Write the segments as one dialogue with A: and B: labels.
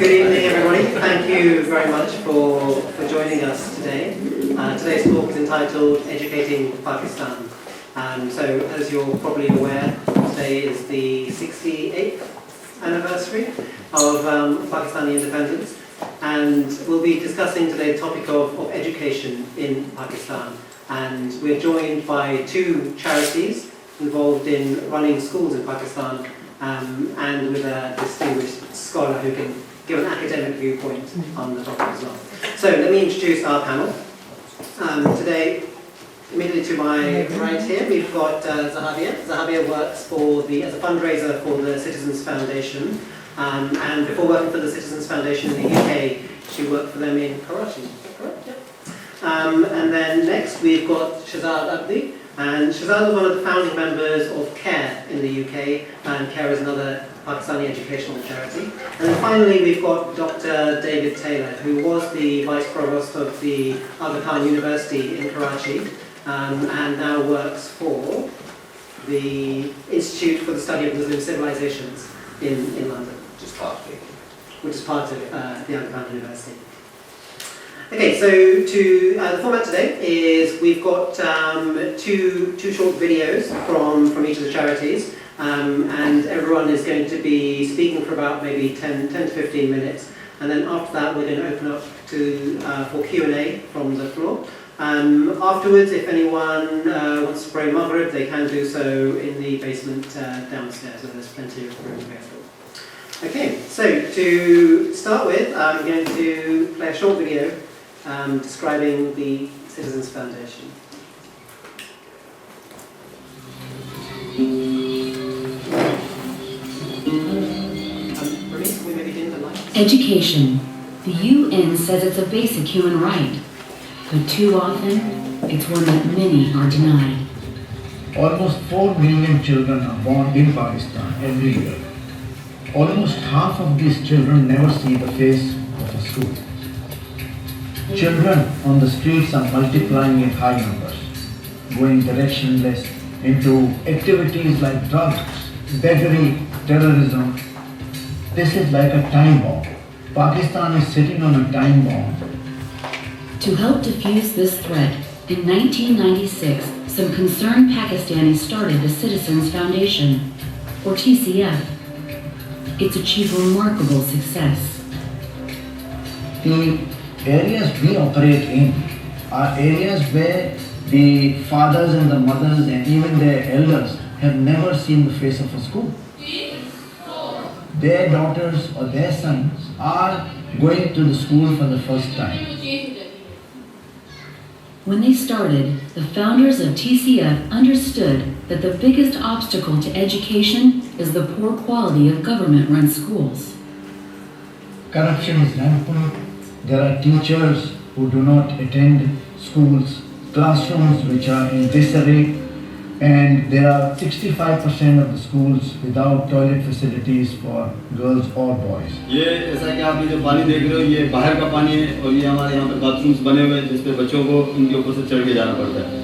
A: Good evening, everybody. Thank you very much for joining us today. Today's talk is entitled Educating Pakistan. So, as you're probably aware, today is the 68th anniversary of Pakistani independence, and we'll be discussing today the topic of education in Pakistan. And we're joined by two charities involved in running schools in Pakistan, and with a distinguished scholar who can give an academic viewpoint on the topic as well. So let me introduce our panel. Today, immediately to my right here, we've got Zahabia. Zahabia works as a fundraiser for the Citizens Foundation, and before working for the Citizens Foundation in the UK, she worked for them in Karachi. Is that correct? Yep. And then next we've got Shahzad Abdi. And Shahzad is one of the founding members of CARE in the UK, and CARE is another Pakistani educational charity. And then finally we've got Dr. David Taylor, who was the Vice Provost of the Aga Khan University in Karachi, and now works for the Institute for the Study of Muslim Civilizations in London, which is part of the Aga Khan University. Okay, so the format today is we've got two short videos from each of the charities, and everyone is going to be speaking for about maybe 10 to 15 minutes, and then after that we're going to open up for Q&A from the floor. Afterwards, if anyone wants to pray Maghrib, they can do so in the basement downstairs, where there's plenty of room available. Okay, so to start with, I'm going to play a short video describing the Citizens Foundation.
B: Education. The UN says it's a basic human right, but too often it's one that many are denied.
C: Almost 4 million children are born in Pakistan every year. Almost half of these children never see the face of a school. Children on the streets are multiplying in high numbers, going directionless into activities like drugs, beggary, terrorism. This is like a time bomb. Pakistan is sitting on a time bomb.
B: To help defuse this threat, in 1996, some concerned Pakistanis started the Citizens Foundation, or TCF. It's achieved remarkable success.
C: The areas we operate in are areas where the fathers and the mothers and even their elders have never seen the face of a school. Their daughters or their sons are going to the school for the first time.
B: When they started, the founders of TCF understood that the biggest obstacle to education is the poor quality of government-run schools.
C: Corruption is rampant. There are teachers who do not attend schools, classrooms which are in disarray, and there are 65% of the schools without toilet facilities for girls or boys.
D: ये ऐसा कि आप ये जो पानी देख रहे हो ये बाहर का पानी है और ये हमारे यहाँ पे बाथरूम्स बने हुए हैं जिस पे बच्चों को इनके ऊपर से चढ़ के जाना पड़ता है.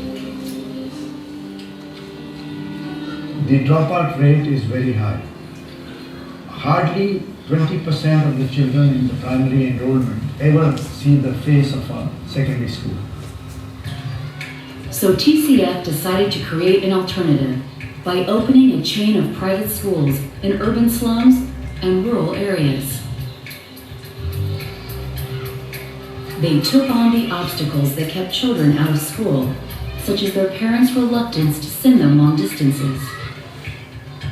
C: The dropout rate is very high. Hardly 20% of the children in the primary enrollment ever see the face of a secondary school.
B: So TCF decided to create an alternative by opening a chain of private schools in urban slums and rural areas. They took on the obstacles that kept children out of school, such as their parents' reluctance to send them long distances.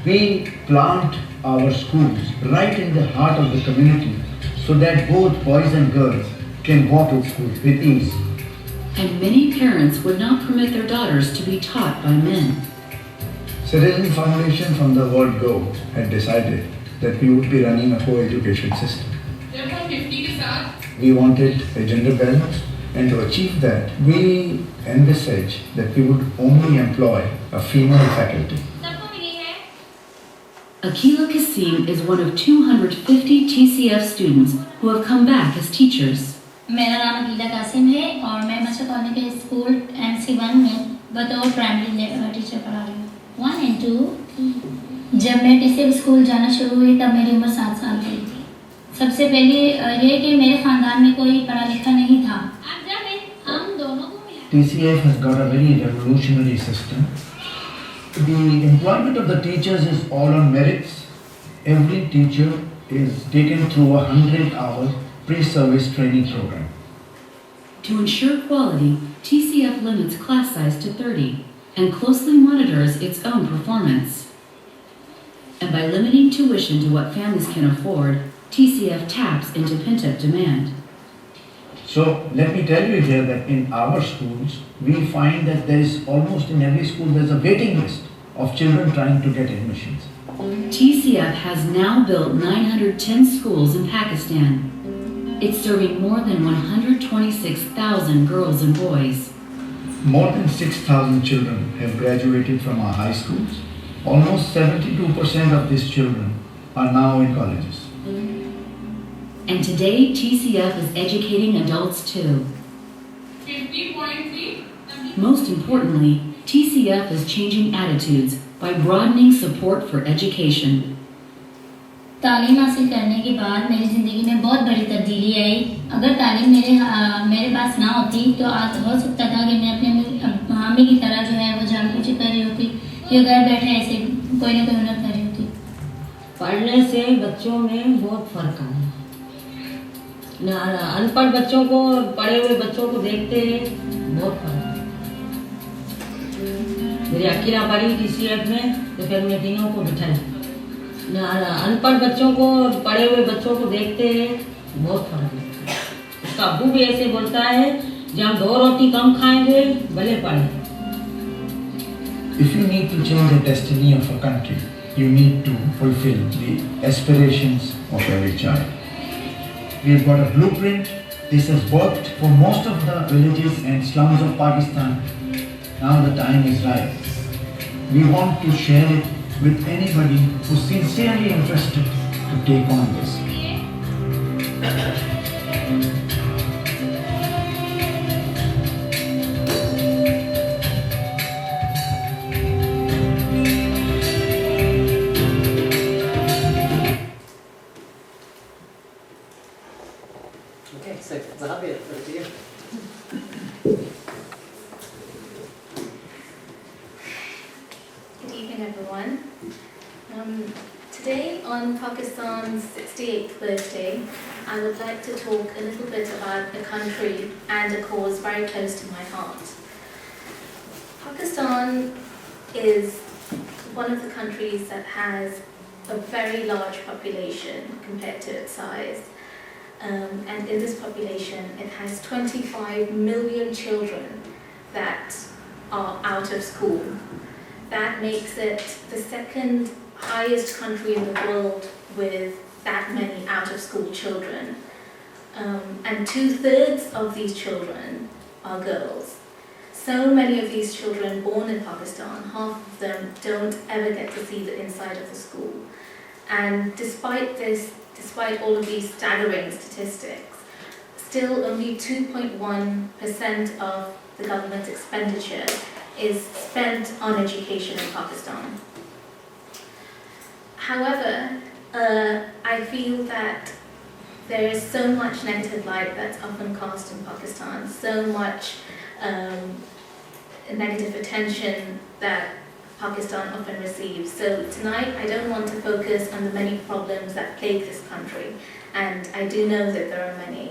C: We plant our schools right in the heart of the community so that both boys and girls can walk to school with ease.
B: And many parents would not permit their daughters to be taught by men.
C: Citizen Foundation from the word go had decided that we would be running a co-education system. We wanted a gender balance, and to achieve that, we envisaged that we would only employ a female faculty.
B: Akila Kasim is one of 250 TCF students who have come back as teachers.
E: मेरा नाम अकीला कासिम है और मैं मशा colony के school MC1 में बतौर primary teacher पढ़ा रही हूँ 1 and 2. जब मैं TCF स्कूल जाना शुरू हुई तब मेरी उम्र 7 साल की थी. सबसे पहले ये कि मेरे ख़ानदान में कोई पढ़ा लिखा नहीं था। हम दोनों को मिला
C: TCF has got a very revolutionary system. The employment of the teachers is all on merits. Every teacher is taken through a 100-hour pre-service training program.
B: To ensure quality, TCF limits class size to 30 and closely monitors its own performance. And by limiting tuition to what families can afford, TCF taps into pent-up demand.
C: So let me tell you here that in our schools, we find that there is almost in every school there's a waiting list of children trying to get admissions.
B: TCF has now built 910 schools in Pakistan. It's serving more than 126,000 girls and boys.
C: More than 6,000 children have graduated from our high schools. Almost 72% of these children are now in colleges.
B: And today, TCF is educating adults too.
E: 50.3.
B: Most importantly, TCF is changing attitudes by broadening support for education.
E: तालीम हासिल करने के बाद मेरी ज़िंदगी में बहुत बड़ी तब्दीली आई। अगर तालीम मेरे पास ना होती तो आज हो सकता था कि मैं अपने मामी की तरह जो है वो जानबूझ कर रही होती या घर बैठे ऐसे कोई ना कोई हुनर कर रही होती।
F: पढ़ने से बच्चों में बहुत फर्क आया। अनपढ़ बच्चों को और पढ़े हुए बच्चों को देखते हैं बहुत फर्क है। मेरी अकेला पढ़ी TCF में तो फिर मैं तीनों को बिठाई। अनपढ़ बच्चों को और पढ़े हुए बच्चों को देखते हैं बहुत फर्क है। उसका अब्बू भी ऐसे बोलता है जब हम 2 रोटी कम खाएंगे भले पढ़े।
C: If you need to change the destiny of a country, you need to fulfill the aspirations of every child. We've got a blueprint. This has worked for most of the villages and slums of Pakistan. Now the time is right. We want to share it with anybody who's sincerely interested to take on this.
A: Okay, so Zahabia, over to you.
G: Good evening, everyone. Today, on Pakistan's 68th birthday, I would like to talk a little bit about a country and a cause very close to my heart. Pakistan is one of the countries that has a very large population compared to its size. And in this population, it has 25 million children that are out of school. That makes it the second highest country in the world with that many out-of-school children. And 2/3 of these children are girls. So many of these children born in Pakistan, half of them don't ever get to see the inside of the school. And despite this, despite all of these staggering statistics, still only 2.1% of the government expenditure is spent on education in Pakistan. However, I feel that there is so much negative light that's often cast in Pakistan, so much negative attention that Pakistan often receives. So tonight I don't want to focus on the many problems that plague this country, and I do know that there are many,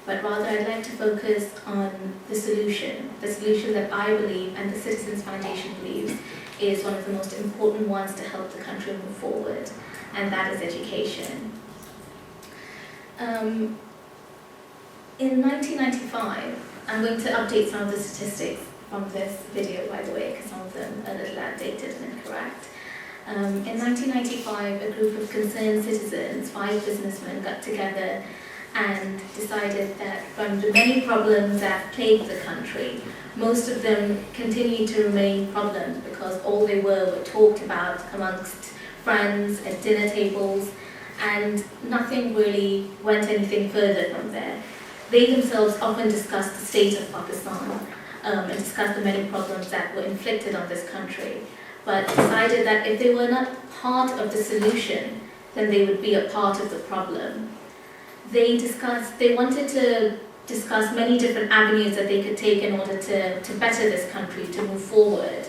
G: but rather I'd like to focus on the solution that I believe and the Citizens Foundation believes is one of the most important ones to help the country move forward, and that is education. In 1995, I'm going to update some of the statistics from this video, by the way, because some of them are a little outdated and incorrect. In 1995, a group of concerned citizens, 5 businessmen, got together and decided that from the many problems that plagued the country, most of them continued to remain problems because all they were talked about amongst friends at dinner tables, and nothing really went anything further from there. They themselves often discussed the state of Pakistan and discussed the many problems that were inflicted on this country, but decided that if they were not part of the solution, then they would be a part of the problem. they wanted to discuss many different avenues that they could take in order to better this country, to move forward.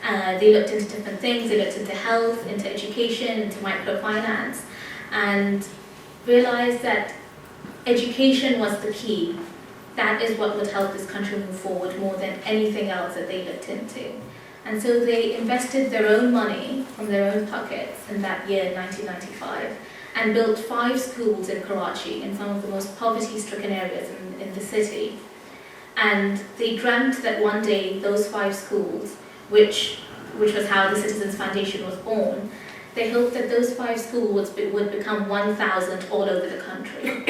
G: They looked into different things, they looked into health, into education, into microfinance, and realized that education was the key. That is what would help this country move forward more than anything else that they looked into. And so they invested their own money from their own pockets in that year, 1995, and built 5 schools in Karachi, in some of the most poverty-stricken areas in the city. And they dreamt that one day those 5 schools, which was how the Citizens Foundation was born, they hoped that those 5 schools would become 1,000 all over the country.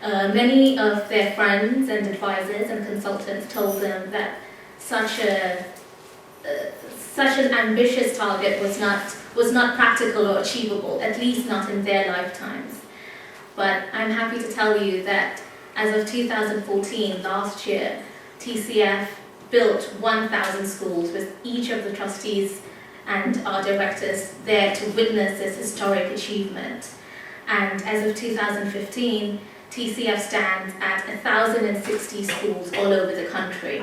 G: Many of their friends and advisors and consultants told them that such an ambitious target was not practical or achievable, at least not in their lifetimes. But I'm happy to tell you that as of 2014, last year, TCF built 1,000 schools with each of the trustees and our directors there to witness this historic achievement. And as of 2015, TCF stands at 1,060 schools all over the country.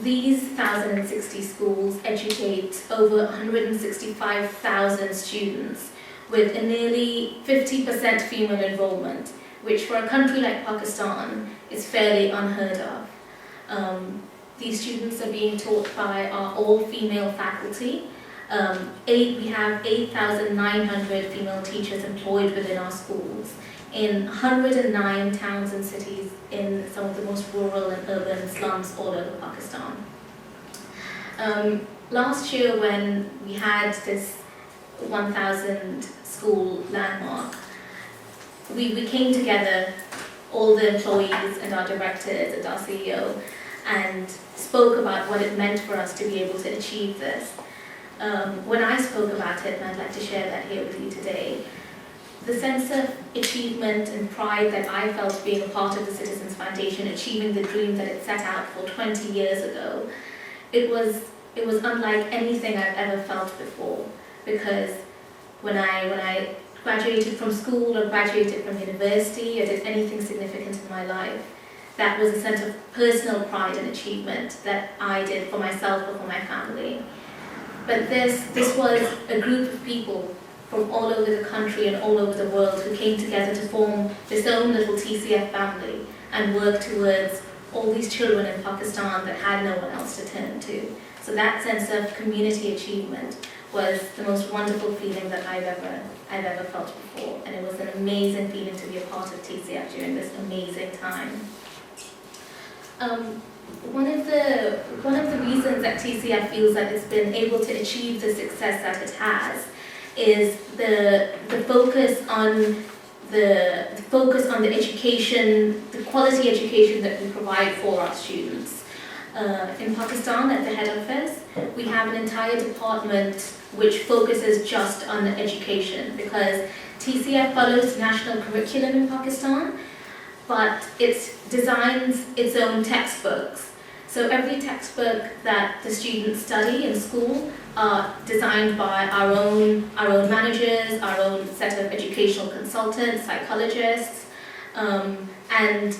G: These 1,060 schools educate over 165,000 students with a nearly 50% female enrollment, which for a country like Pakistan is fairly unheard of. These students are being taught by our all-female faculty. We have 8,900 female teachers employed within our schools in 109 towns and cities in some of the most rural and urban slums all over Pakistan. Last year, when we had this 1,000 school landmark, we came together, all the employees and our directors and our CEO, and spoke about what it meant for us to be able to achieve this. When I spoke about it, and I'd like to share that here with you today, the sense of achievement and pride that I felt being a part of the Citizens Foundation, achieving the dream that it set out for 20 years ago, it was unlike anything I've ever felt before. Because when I graduated from school or graduated from university or did anything significant in my life, that was a sense of personal pride and achievement that I did for myself or for my family. But this was a group of people from all over the country and all over the world who came together to form this own little TCF family and work towards all these children in Pakistan that had no one else to turn to. So that sense of community achievement was the most wonderful feeling that I've ever felt before, and it was an amazing feeling to be a part of TCF during this amazing time. One of the reasons that TCF feels that it's been able to achieve the success that it has is the focus on the education, the quality education that we provide for our students. In Pakistan, at the head office, we have an entire department which focuses just on education, because TCF follows national curriculum in Pakistan, but it designs its own textbooks. So every textbook that the students study in school are designed by our own managers, our own set of educational consultants, psychologists, and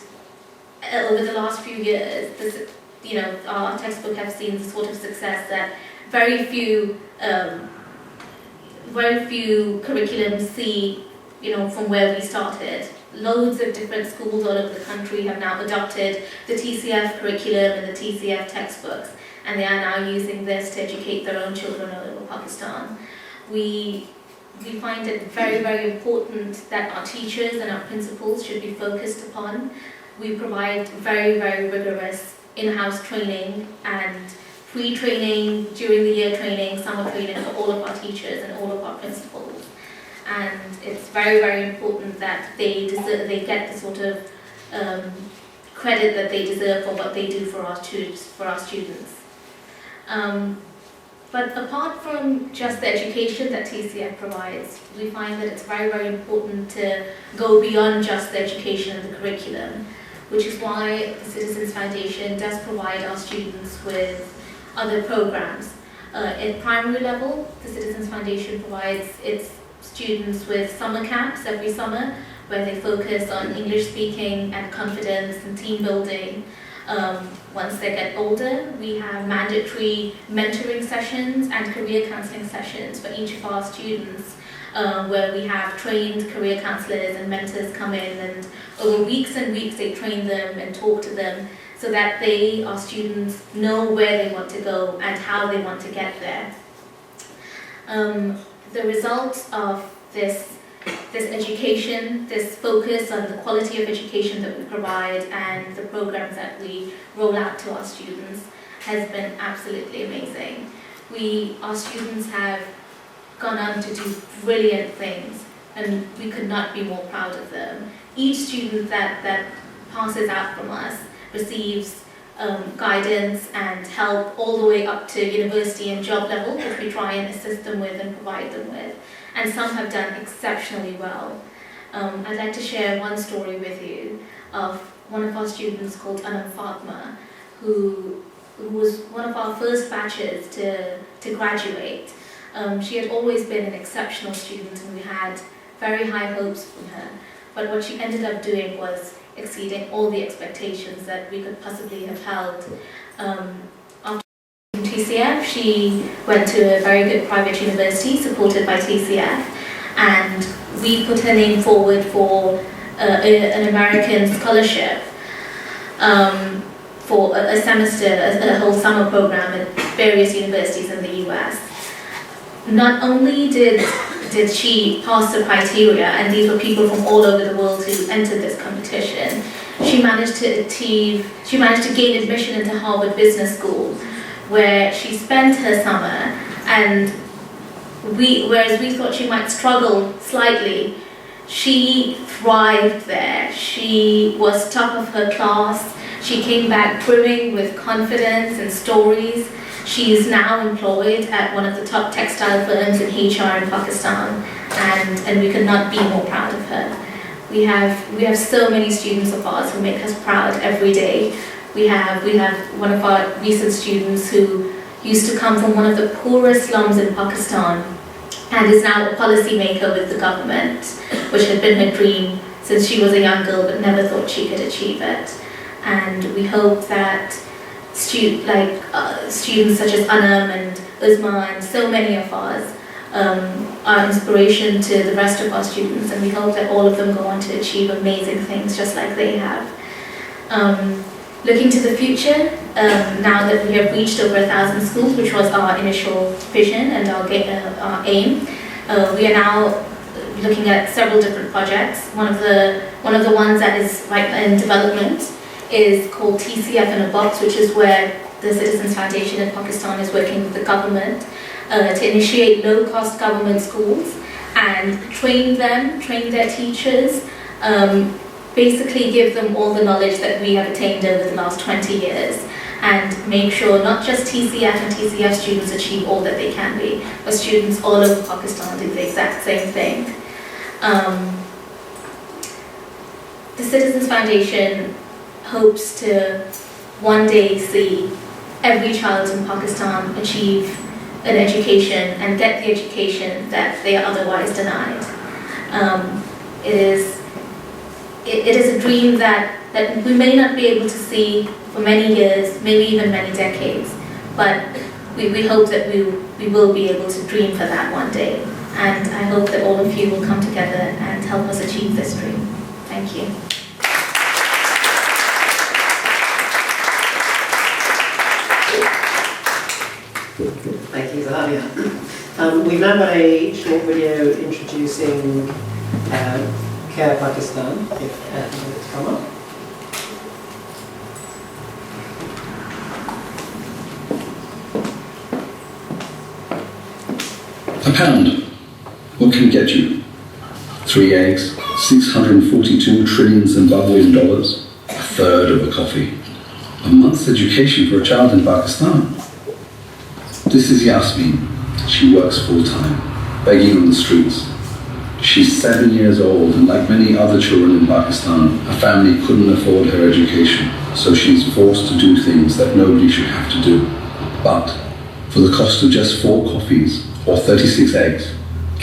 G: over the last few years, our textbook have seen the sort of success that very few curriculums see, from where we started. Loads of different schools all over the country have now adopted the TCF curriculum and the TCF textbooks, and they are now using this to educate their own children all over Pakistan. We find it very, very important that our teachers and our principals should be focused upon. We provide very, very rigorous in-house training and free training, during the year training, summer training for all of our teachers and all of our principals. And it's very, very important that they get the sort of credit that they deserve for what they do for our students. But apart from just the education that TCF provides, we find that it's very, very important to go beyond just the education and the curriculum, which is why the Citizens Foundation does provide our students with other programs. At primary level, the Citizens Foundation provides its students with summer camps every summer, where they focus on English speaking and confidence and team building. Once they get older, we have mandatory mentoring sessions and career counselling sessions for each of our students, where we have trained career counsellors and mentors come in, and over weeks and weeks they train them and talk to them so that our students know where they want to go and how they want to get there. The result of this education, this focus on the quality of education that we provide and the programs that we roll out to our students has been absolutely amazing. Our students have gone on to do brilliant things, and we could not be more proud of them. Each student that passes out from us receives guidance and help all the way up to university and job level, which we try and assist them with and provide them with. And some have done exceptionally well. I'd like to share one story with you of one of our students called Anam Fatma, who was one of our first batches to graduate. She had always been an exceptional student, and we had very high hopes from her. But what she ended up doing was exceeding all the expectations that we could possibly have held. After TCF, she went to a very good private university supported by TCF, and we put her name forward for an American scholarship for a semester, a whole summer program at various universities in the US. Not only did she pass the criteria, and these were people from all over the world who entered this competition, she managed to gain admission into Harvard Business School, where she spent her summer, and whereas we thought she might struggle slightly, she thrived there. She was top of her class. She came back brimming with confidence and stories. She is now employed at one of the top textile firms in HR in Pakistan, and we could not be more proud of her. We have so many students of ours who make us proud every day. We have one of our recent students who used to come from one of the poorest slums in Pakistan and is now a policy maker with the government, which had been her dream since she was a young girl but never thought she could achieve it. And we hope that students such as Anam and Uzma and so many of ours are inspiration to the rest of our students, and we hope that all of them go on to achieve amazing things just like they have. Looking to the future, now that we have reached over 1,000 schools, which was our initial vision and our aim, we are now looking at several different projects. One of the ones that is right in development is called TCF in a Box, which is where the Citizens Foundation in Pakistan is working with the government to initiate low-cost government schools and train their teachers, basically give them all the knowledge that we have attained over the last 20 years, and make sure not just TCF and TCF students achieve all that they can be, but students all over Pakistan do the exact same thing. The Citizens Foundation hopes to one day see every child in Pakistan achieve an education and get the education that they are otherwise denied. It is a dream that we may not be able to see for many years, maybe even many decades, but we hope that we will be able to dream for that one day. And I hope that all of you will come together and help us achieve this dream. Thank you.
A: Thank you, Zahavia. We've now got a short video introducing Care Pakistan, if you would come up.
H: A pound. What can it get you? 3 eggs, 642 trillion Zimbabwean dollars, a third of a coffee. A month's education for a child in Pakistan. This is Yasmin. She works full-time, begging on the streets. She's 7 years old, and like many other children in Pakistan, her family couldn't afford her education, so she's forced to do things that nobody should have to do. But for the cost of just 4 coffees or 36 eggs,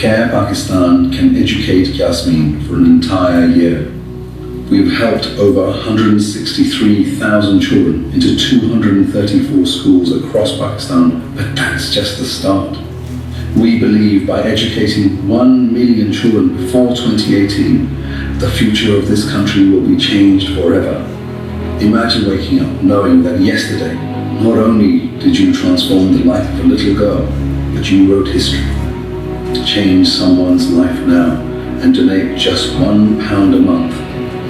H: Care Pakistan can educate Yasmin for an entire year. We've helped over 163,000 children into 234 schools across Pakistan, but that's just the start. We believe by educating 1 million children before 2018, the future of this country will be changed forever. Imagine waking up knowing that yesterday, not only did you transform the life of a little girl, but you wrote history. Change someone's life now and donate just £1 a month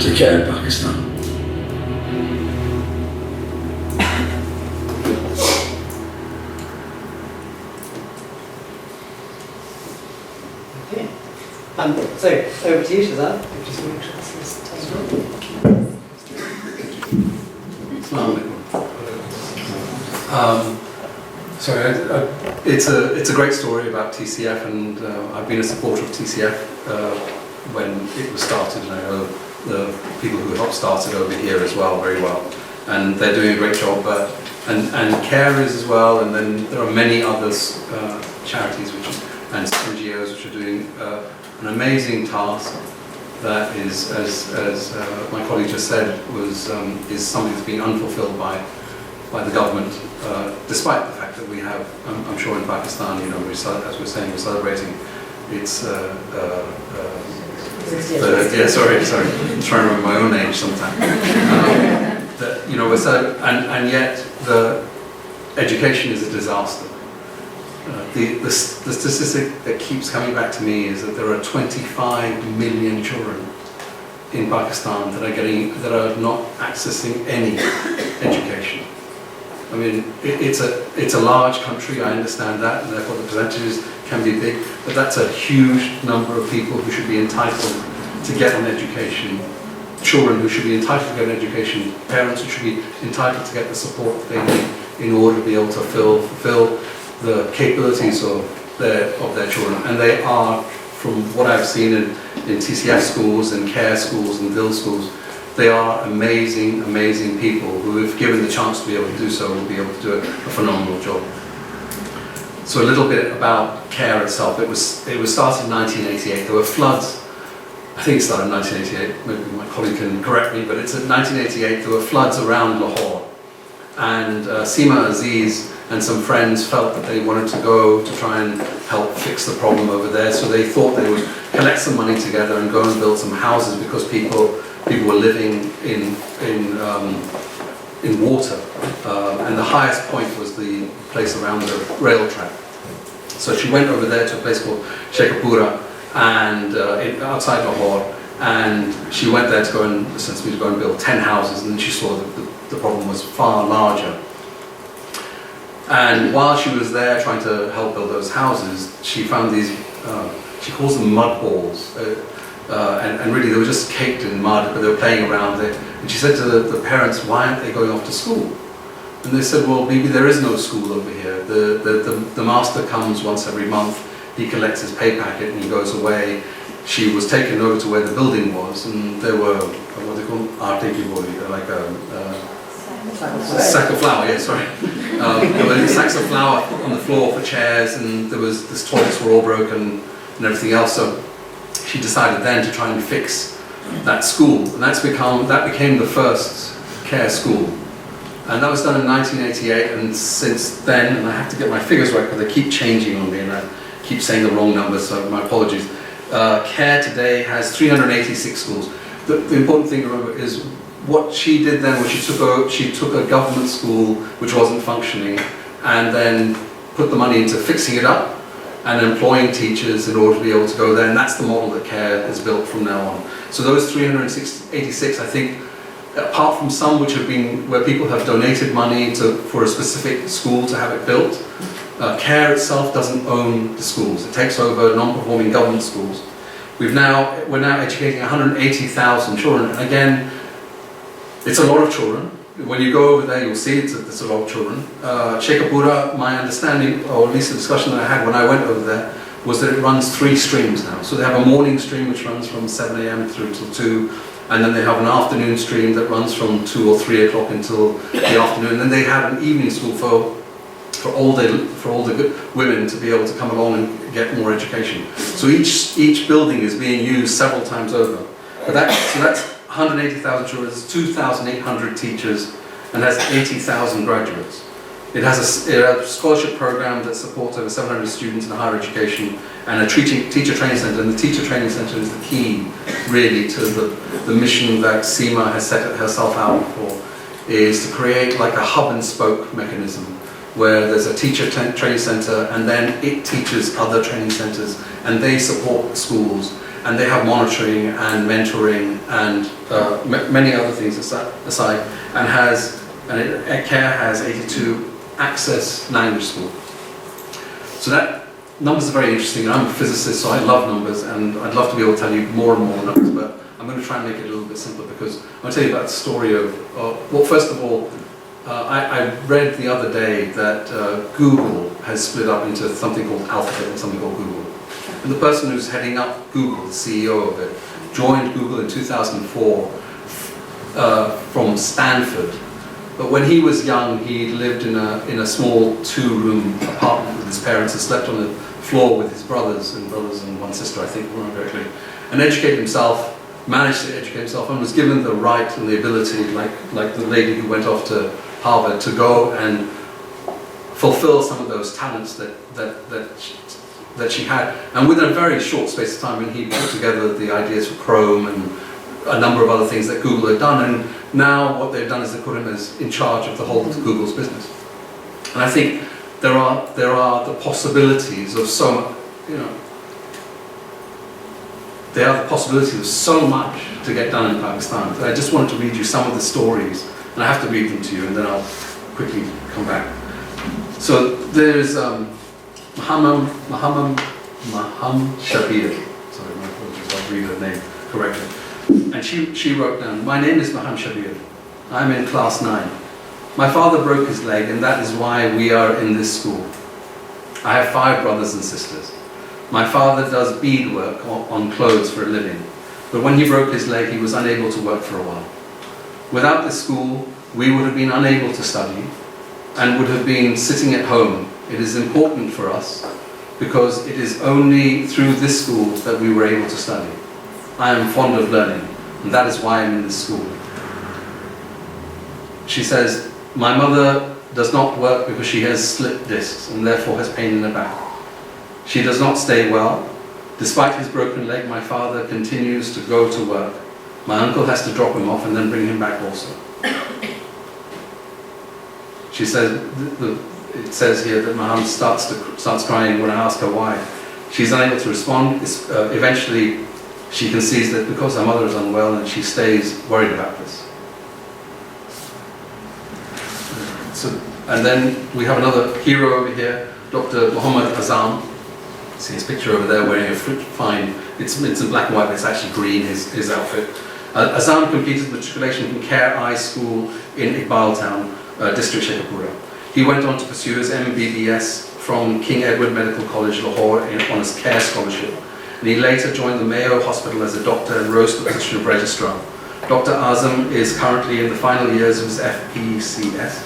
H: to Care Pakistan.
A: Okay. So over to you, Shazad. Just make sure this is turned on.
I: It's a great story about TCF, and I've been a supporter of TCF when it was started, and I know the people who helped start it over here as well, very well, and they're doing a great job. And Care is as well, and then there are many others, charities and NGOs which are doing an amazing task. That is, as my colleague just said, is something that's been unfulfilled by the government, despite the fact that we have, I'm sure in Pakistan, you know, as we're saying, we're celebrating its. Sorry, I'm trying to remember my own age sometimes. You know, and yet the education is a disaster. The statistic that keeps coming back to me is that there are 25 million children in Pakistan that are not accessing any education. I mean, it's a large country, I understand that, and therefore the percentages can be big, but that's a huge number of people who should be entitled to get an education, children who should be entitled to get an education, parents who should be entitled to get the support that they need in order to be able to fulfill the capabilities of their children. And they are, from what I've seen in TCF schools and Care schools and Dil schools, they are amazing, amazing people who, if given the chance to be able to do so, will be able to do a phenomenal job. So a little bit about Care itself. It was started in 1988. There were floods. I think it started in 1988. Maybe my colleague can correct me, but it's in 1988. There were floods around Lahore, and Seema Aziz and some friends felt that they wanted to go to try and help fix the problem over there. So they thought they would collect some money together and go and build some houses, because people were living in water, and the highest point was the place around the rail track. So she went over there to a place called Sheikhpura, and outside Lahore, and she went there to go and build 10 houses, and then she saw that the problem was far larger. And while she was there trying to help build those houses, she found these, she calls them mud balls, and really they were just caked in mud, but they were playing around it. And she said to the parents, why aren't they going off to school? And they said, well, maybe there is no school over here. The master comes once every month, he collects his pay packet and he goes away. She was taken over to where the building was, and there were, what they call like a sack of flour, yeah, sorry. There were sacks of flour on the floor for chairs, and the toilets were all broken and everything else. So she decided then to try and fix that school, and that became the first Care school. And that was done in 1988, and since then, and I have to get my figures right because they keep changing on me and I keep saying the wrong numbers, so my apologies. Care today has 386 schools. The important thing to remember is what she did then was she took a government school which wasn't functioning and then put the money into fixing it up and employing teachers in order to be able to go there, and that's the model that Care has built from now on. So those 386, I think, apart from some which have been where people have donated money for a specific school to have it built, Care itself doesn't own the schools. It takes over non-performing government schools. We're now educating 180,000 children, and again, it's a lot of children. When you go over there, you'll see it's a lot of children. Sheikhpura, my understanding, or at least the discussion that I had when I went over there, was that it runs 3 streams now. So they have a morning stream which runs from 7 a.m. through till 2, and then they have an afternoon stream that runs from 2 or 3 o'clock until the afternoon. And then they have an evening school for for older women to be able to come along and get more education. So each building is being used several times over. But that's 180,000 children, there's 2,800 teachers, and has 80,000 graduates. It has a scholarship program that supports over 700 students in higher education, and a teacher training centre. And the teacher training centre is the key, really, to the mission that SEMA has set herself out for, is to create like a hub and spoke mechanism, where there's a teacher training centre, and then it teaches other training centres, and they support schools, and they have monitoring and mentoring and many other things aside, and CARE has 82 access language school. So that numbers are very interesting. I'm a physicist, so I love numbers, and I'd love to be able to tell you more and more numbers, but I'm going to try and make it a little bit simpler, because I'm going to tell you about the story of, well, first of all, I read the other day that Google has split up into something called Alphabet and something called Google. And the person who's heading up Google, the CEO of it, joined Google in 2004 from Stanford. But when he was young, he lived in a small 2-room apartment with his parents, and slept on the floor with his brothers and one sister, I think, if I remember correctly, and managed to educate himself, and was given the right and the ability, like the lady who went off to Harvard, to go and fulfill some of those talents that she had. And within a very short space of time, he put together the ideas for Chrome and a number of other things that Google had done, and now what they've done is they put him as in charge of the whole of Google's business. And I think there are the possibilities of so much, there are the possibilities of so much to get done in Pakistan. I just wanted to read you some of the stories, and I have to read them to you, and then I'll quickly come back. So there's Maham Shabir. Sorry, my apologies, I'll read her name correctly. And she wrote down, "My name is Maham Shabir. I'm in class 9. My father broke his leg, and that is why we are in this school. I have 5 brothers and sisters. My father does beadwork on clothes for a living, but when he broke his leg, he was unable to work for a while. Without this school, we would have been unable to study and would have been sitting at home. It is important for us because it is only through this school that we were able to study. I am fond of learning, and that is why I'm in this school." She says, "My mother does not work because she has slipped discs and therefore has pain in her back. She does not stay well. Despite his broken leg, my father continues to go to work. My uncle has to drop him off and then bring him back also." She says, it says here that Maham starts crying when I ask her why. She's unable to respond. Eventually, she concedes that because her mother is unwell, and she stays worried about this. And then we have another hero over here, Dr. Muhammad Azam. See his picture over there wearing a fine, it's in black and white, but it's actually green, his outfit. Azam completed matriculation from Care Eye School in Iqbal Town, district Shekhapura. He went on to pursue his MBBS from King Edward Medical College, Lahore, on his care scholarship. And he later joined the Mayo Hospital as a doctor and rose to the position of registrar. Dr. Azam is currently in the final years of his FCPS,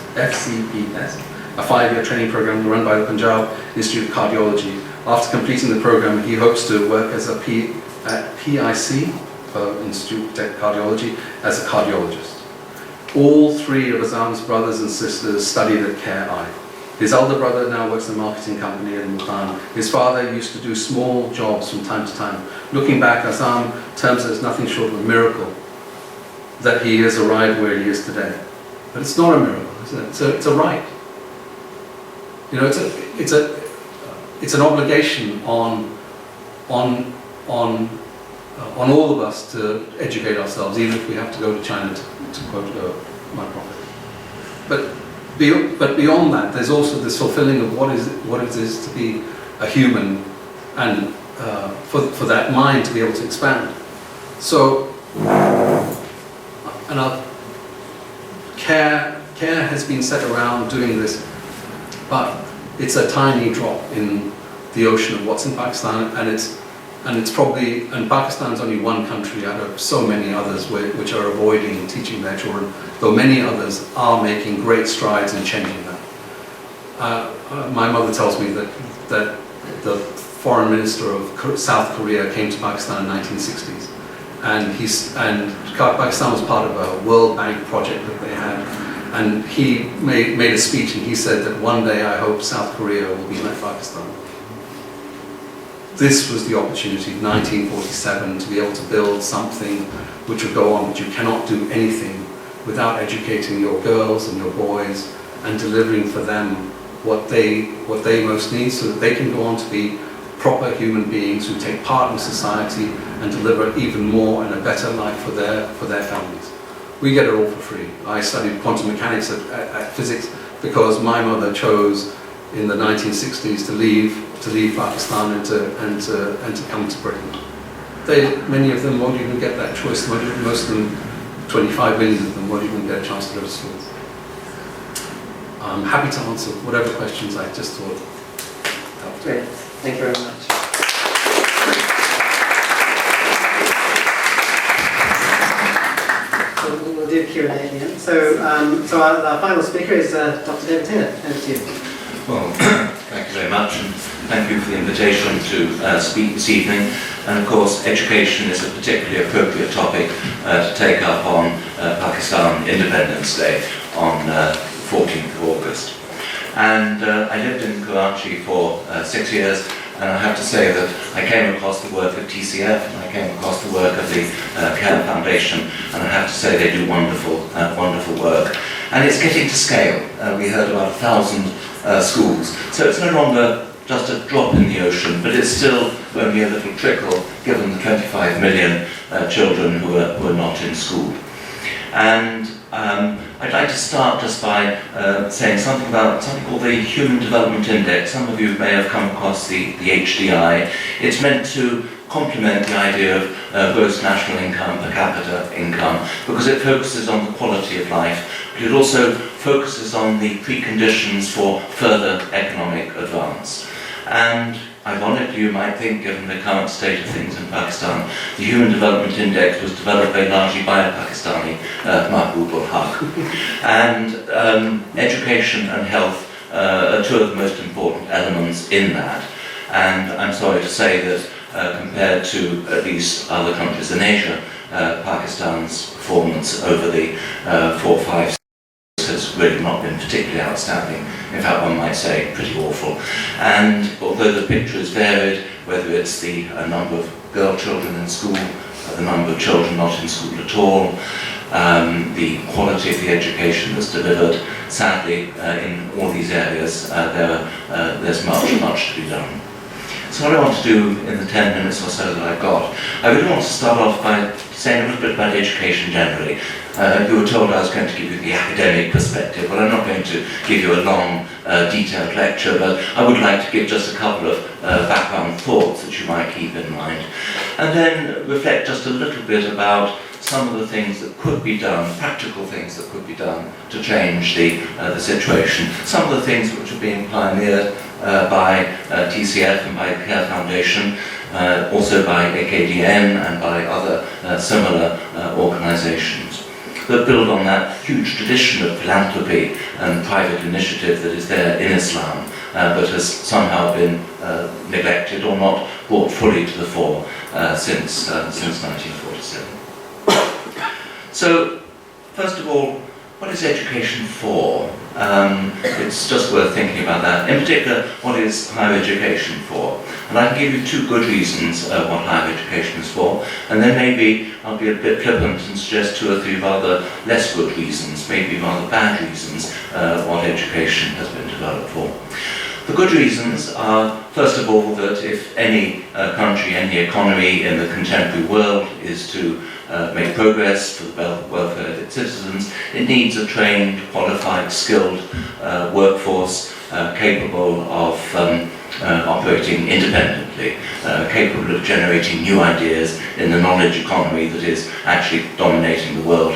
I: a 5-year training program run by the Punjab Institute of Cardiology. After completing the program, he hopes to work as a PIC, Institute of Cardiology, as a cardiologist. All 3 of Azam's brothers and sisters studied at Care Eye. His elder brother now works in a marketing company in Multan. His father used to do small jobs from time to time. Looking back, Azam terms it as nothing short of a miracle that he has arrived where he is today. But it's not a miracle, isn't it? It's a right. It's an obligation on all of us to educate ourselves, even if we have to go to China to quote my prophet. But beyond that, there's also this fulfilling of what it is to be a human, and for that mind to be able to expand. So, and our care has been set around doing this, but it's a tiny drop in the ocean of what's in Pakistan, and Pakistan's only one country out of so many others which are avoiding teaching their children, though many others are making great strides in changing that. my mother tells me that the foreign minister of South Korea came to Pakistan in the 1960s, and Pakistan was part of a World Bank project that they had, and he made a speech and he said that one day I hope South Korea will be like Pakistan. This was the opportunity, 1947, to be able to build something which would go on, but you cannot do anything without educating your girls and your boys and delivering for them what they most need, so that they can go on to be proper human beings who take part in society and deliver even more and a better life for their families. We get it all for free. I studied quantum mechanics at physics because my mother chose in the 1960s to leave Pakistan and to come to Britain. Many of them won't even get that choice. Most of them, 25 million of them, won't even get a chance to go to school. I'm happy to answer whatever questions I just thought helped.
A: Great, thank you very much. So we'll do Q&A at the end. So our final speaker is Dr. David Taylor. Over to you.
J: Well, thank you very much, and thank you for the invitation to speak this evening. And of course, education is a particularly appropriate topic to take up on Pakistan Independence Day on 14th of August. And I lived in Karachi for 6 years, and I have to say that I came across the work of TCF, and I came across the work of the Care Foundation, and I have to say they do wonderful work. And it's getting to scale. We heard about 1,000 schools. So it's no longer just a drop in the ocean, but it's still only a little trickle given the 25 million children who are not in school. And I'd like to start just by saying something about something called the Human Development Index. Some of you may have come across the HDI. It's meant to complement the idea of gross national income, per capita income, because it focuses on the quality of life, but it also focuses on the preconditions for further economic advance. And ironically, you might think, given the current state of things in Pakistan, the Human Development Index was developed very largely by a Pakistani, Mahbub ul-Haq. And education and health are two of the most important elements in that. And I'm sorry to say that compared to at least other countries in Asia, Pakistan's performance over the 4 or 5 years has really not been particularly outstanding. In fact, one might say pretty awful. And although the picture is varied, whether it's the number of girl children in school, the number of children not in school at all, the quality of the education that's delivered, sadly, in all these areas, there's much to be done. So what I want to do in the 10 minutes or so that I've got, I really want to start off by saying a little bit about education generally. You were told I was going to give you the academic perspective. Well, I'm not going to give you a long, detailed lecture, but I would like to give just a couple of background thoughts that you might keep in mind. And then reflect just a little bit about some of the things that could be done, practical things that could be done to change the situation. Some of the things which are being pioneered by TCF and by the Care Foundation, also by AKDN and by other similar organizations that build on that huge tradition of philanthropy and private initiative that is there in Islam, but has somehow been neglected or not brought fully to the fore since 1947. So, first of all, what is education for? It's just worth thinking about that. In particular, what is higher education for? And I can give you 2 good reasons what higher education is for, and then maybe I'll be a bit flippant and suggest 2 or 3 rather less good reasons, maybe rather bad reasons, what education has been developed for. The good reasons are, first of all, that if any country, any economy in the contemporary world is to make progress for the welfare of its citizens, it needs a trained, qualified, skilled workforce capable of operating independently, capable of generating new ideas in the knowledge economy that is actually dominating the world,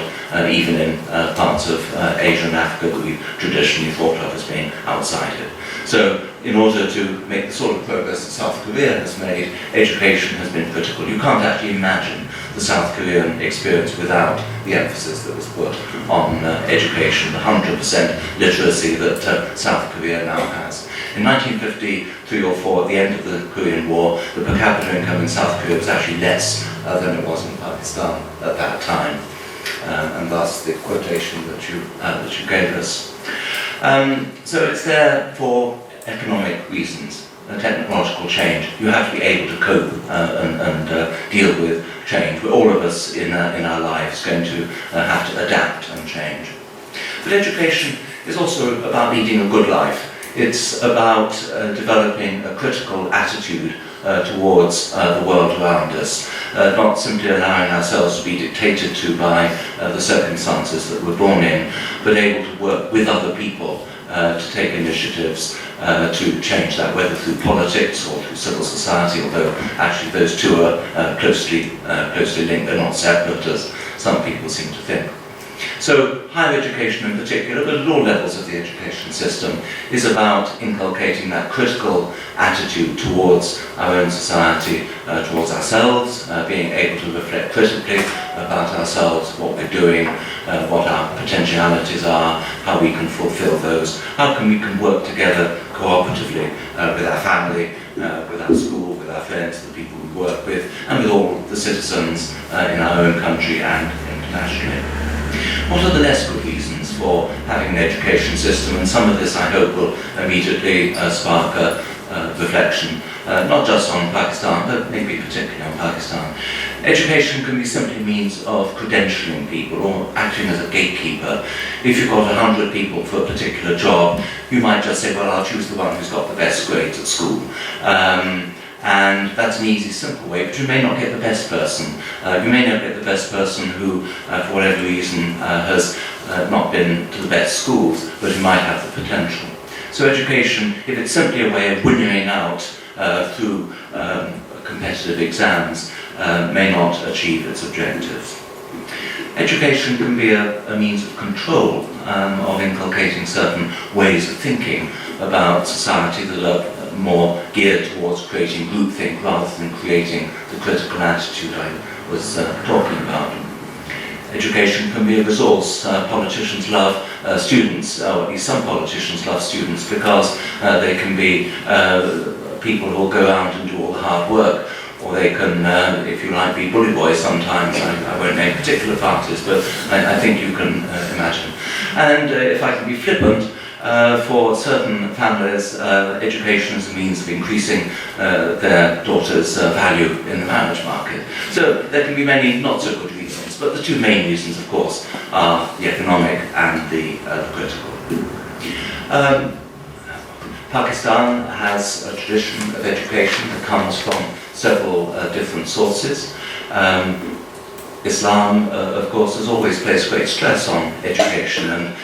J: even in parts of Asia and Africa that we've traditionally thought of as being outside it. So, in order to make the sort of progress that South Korea has made, education has been critical. You can't actually imagine the South Korean experience without the emphasis that was put on education, the 100% literacy that South Korea now has. In 1953 or 4, at the end of the Korean War, the per capita income in South Korea was actually less than it was in Pakistan at that time, and thus the quotation that you gave us. So it's there for economic reasons. Technological change, you have to be able to cope and deal with change. We're all of us in our lives going to have to adapt and change. But education is also about leading a good life. It's about developing a critical attitude towards the world around us, not simply allowing ourselves to be dictated to by the circumstances that we're born in, but able to work with other people to take initiatives to change that, whether through politics or through civil society, although actually those two are closely linked, they're not separate as some people seem to think. So higher education in particular, but at all levels of the education system, is about inculcating that critical attitude towards our own society, towards ourselves, being able to reflect critically about ourselves, what we're doing, what our potentialities are, how we can fulfill those, how we can work together cooperatively with our family, with our school, with our friends, the people we work with, and with all the citizens in our own country and internationally. What are the less good reasons for having an education system? And some of this, I hope, will immediately spark a reflection, not just on Pakistan, but maybe particularly on Pakistan. Education can be simply a means of credentialing people or acting as a gatekeeper. If you've got 100 people for a particular job, you might just say, well, I'll choose the one who's got the best grades at school. And that's an easy, simple way, but you may not get the best person. You may not get the best person who, for whatever reason, has not been to the best schools, but who might have the potential. So education, if it's simply a way of winnowing out through competitive exams, may not achieve its objectives. Education can be a means of control, of inculcating certain ways of thinking about society that are more geared towards creating groupthink rather than creating the critical attitude I was talking about. Education can be a resource. Politicians love students, or at least some politicians love students, because they can be people who will go out and do all the hard work, or they can, if you like, be bully boys sometimes. I won't name particular parties, but I think you can imagine. And if I can be flippant, for certain families, education is a means of increasing their daughter's value in the marriage market. So there can be many not so good reasons, but the two main reasons, of course, are the economic and the critical. Pakistan has a tradition of education that comes from several different sources. Islam, of course, has always placed great stress on education, and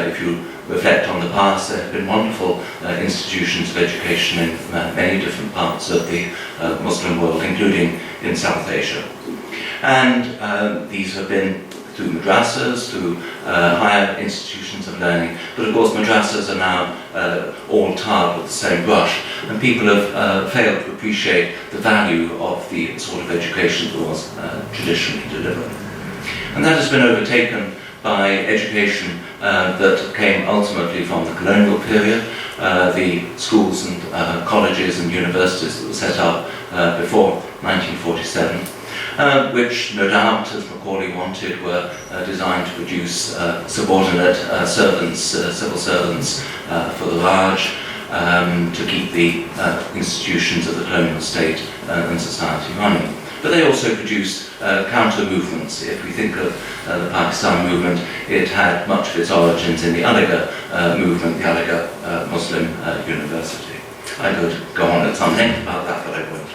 J: if you reflect on the past, there have been wonderful institutions of education in many different parts of the Muslim world, including in South Asia. And these have been through madrasas, through higher institutions of learning, but of course madrasas are now all tarred with the same brush, and people have failed to appreciate the value of the sort of education that was traditionally delivered. And that has been overtaken by education that came ultimately from the colonial period, the schools and colleges and universities that were set up before 1947, which no doubt, as Macaulay wanted, were designed to produce subordinate servants, civil servants for the large, to keep the institutions of the colonial state and society running. But they also produced counter-movements. If we think of the Pakistan movement, it had much of its origins in the Aligarh movement, the Aligarh Muslim University. I could go on at some length about that, but I won't.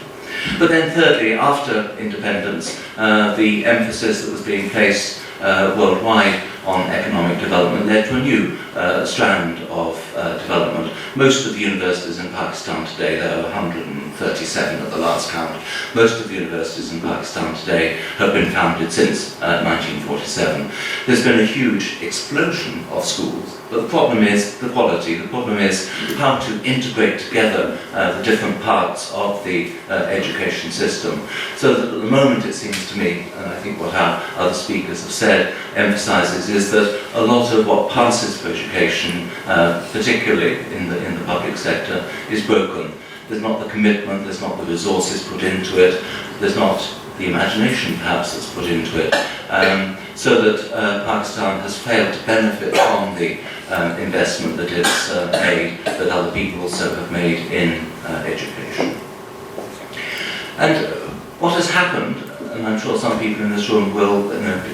J: But then thirdly, after independence, the emphasis that was being placed worldwide on economic development led to a new strand of development. Most of the universities in Pakistan today, there are 137 at the last count, most of the universities in Pakistan today have been founded since 1947. There's been a huge explosion of schools, but the problem is the quality. The problem is how to integrate together the different parts of the education system. So that at the moment, it seems to me, and I think what our other speakers have said, emphasizes is that a lot of what passes for education, particularly in in the public sector is broken. There's not the commitment, there's not the resources put into it, there's not the imagination perhaps that's put into it, so that Pakistan has failed to benefit from the investment that it's made, that other people also have made in education. And what has happened, and I'm sure some people in this room will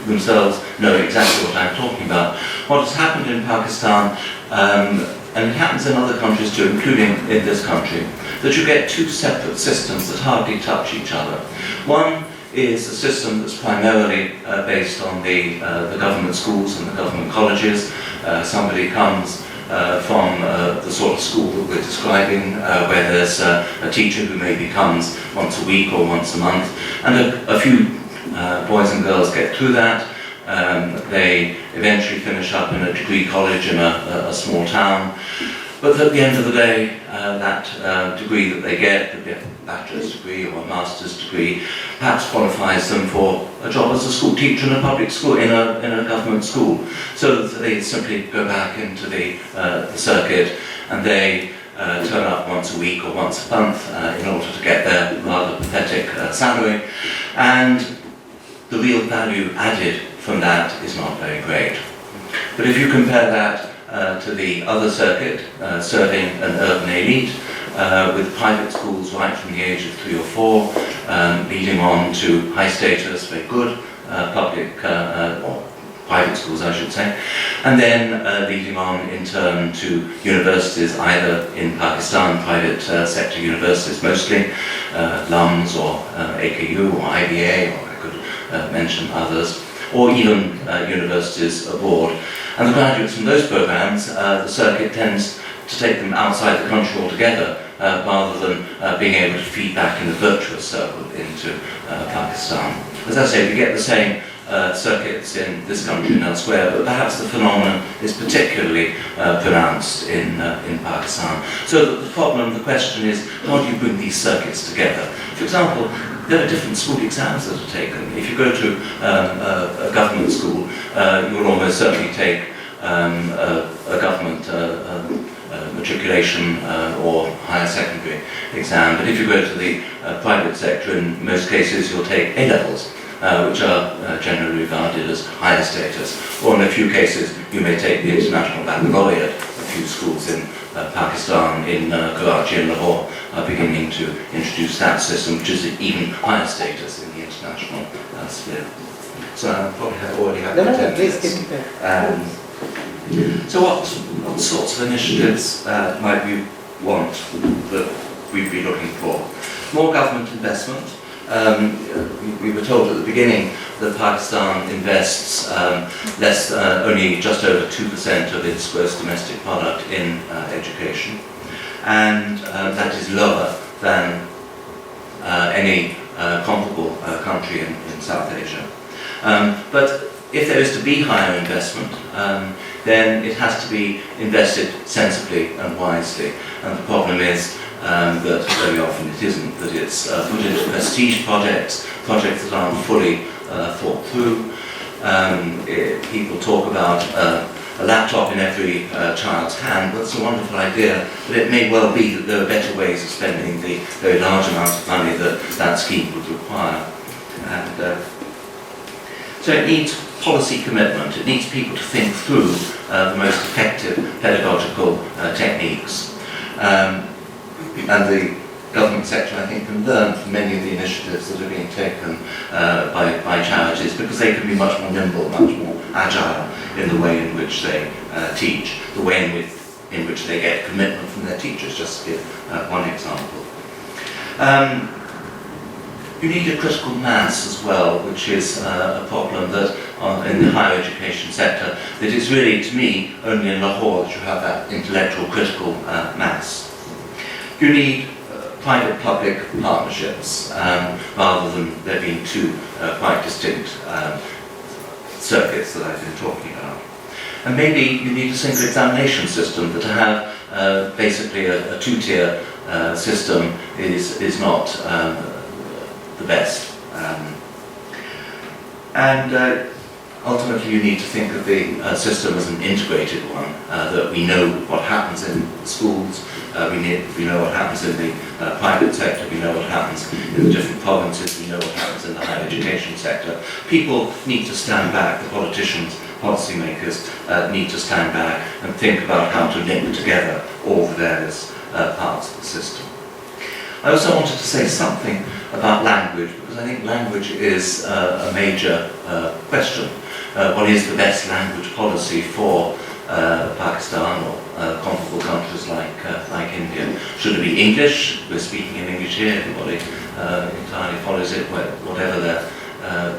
J: themselves know exactly what I'm talking about, what has happened in Pakistan, and it happens in other countries too, including in this country, that you get two separate systems that hardly touch each other. One is a system that's primarily based on the government schools and the government colleges. Somebody comes from the sort of school that we're describing, where there's a teacher who maybe comes once a week or once a month, and a few boys and girls get through that. They eventually finish up in a degree college in a small town, but at the end of the day, that degree that they get, the bachelor's degree or a master's degree, perhaps qualifies them for a job as a school teacher in a public school, in a government school. So that they simply go back into the circuit, and they turn up once a week or once a month in order to get their rather pathetic salary, and the real value added from that is not very great. But if you compare that to the other circuit, serving an urban elite, with private schools right from the age of 3 or 4, leading on to high status, very good public, or private schools I should say, and then leading on in turn to universities, either in Pakistan, private sector universities mostly, LUMS or AKU or IBA, or I could mention others, or even universities abroad. And the graduates from those programs, the circuit tends to take them outside the country altogether, rather than being able to feed back in a virtuous circle into Pakistan. As I say, we get the same circuits in this country and elsewhere, but perhaps the phenomenon is particularly pronounced in Pakistan. So the problem, the question is, how do you bring these circuits together? For example, there are different school exams that are taken. If you go to a government school, you will almost certainly take a government matriculation or higher secondary exam. But if you go to the private sector, in most cases you'll take A-levels, which are generally regarded as higher status. Or in a few cases you may take the International Baccalaureate. A few schools in Pakistan, in Karachi and Lahore, are beginning to introduce that system, which is even higher status in the international sphere. So I probably already have
A: No,
J: 10
A: please
J: minutes. So what sorts of initiatives might we want that we'd be looking for? More government investment. We were told at the beginning that Pakistan invests only just over 2% of its gross domestic product in education, and that is lower than any comparable country in South Asia. But if there is to be higher investment, then it has to be invested sensibly and wisely. And the problem is that very often it isn't, that it's put into prestige projects that aren't fully thought through. People talk about a laptop in every child's hand. That's a wonderful idea, but it may well be that there are better ways of spending the very large amount of money that that scheme would require. And so it needs policy commitment. It needs people to think through the most effective pedagogical techniques. And the government sector, I think, can learn from many of the initiatives that are being taken by charities, because they can be much more nimble, much more agile in the way in which they teach, the way in which they get commitment from their teachers, just to give one example. You need a critical mass as well, which is a problem that in the higher education sector, that it's really, to me, only in Lahore that you have that intellectual critical mass. You need private-public partnerships, rather than there being two quite distinct circuits that I've been talking about. And maybe you need a single examination system, that to have basically a two-tier system is not the best. And ultimately you need to think of the system as an integrated one, that we know what happens in schools, we know what happens in the private sector, we know what happens in the different provinces, we know what happens in the higher education sector. People need to stand back, the politicians, policymakers need to stand back and think about how to link together all the various parts of the system. I also wanted to say something about language, because I think language is a major question. What is the best language policy for Pakistan or comparable countries like India? Should it be English? We're speaking in English here, everybody entirely follows it, whatever their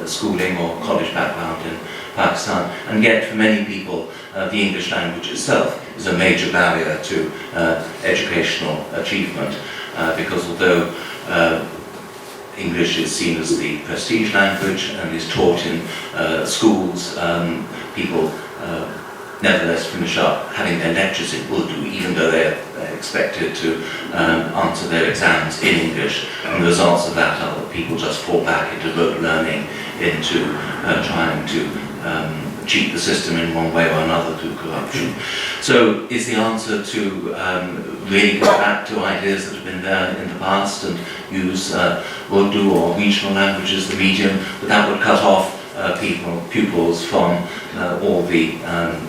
J: schooling or college background in Pakistan. And yet for many people the English language itself is a major barrier to educational achievement, because although English is seen as the prestige language and is taught in schools, people nevertheless finish up having their lectures in Urdu, even though they're expected to answer their exams in English. And the results of that are that people just fall back into rote learning, into trying to cheat the system in one way or another through corruption. So is the answer to really go back to ideas that have been there in the past and use Urdu or regional languages, the medium, but that would cut off pupils from all the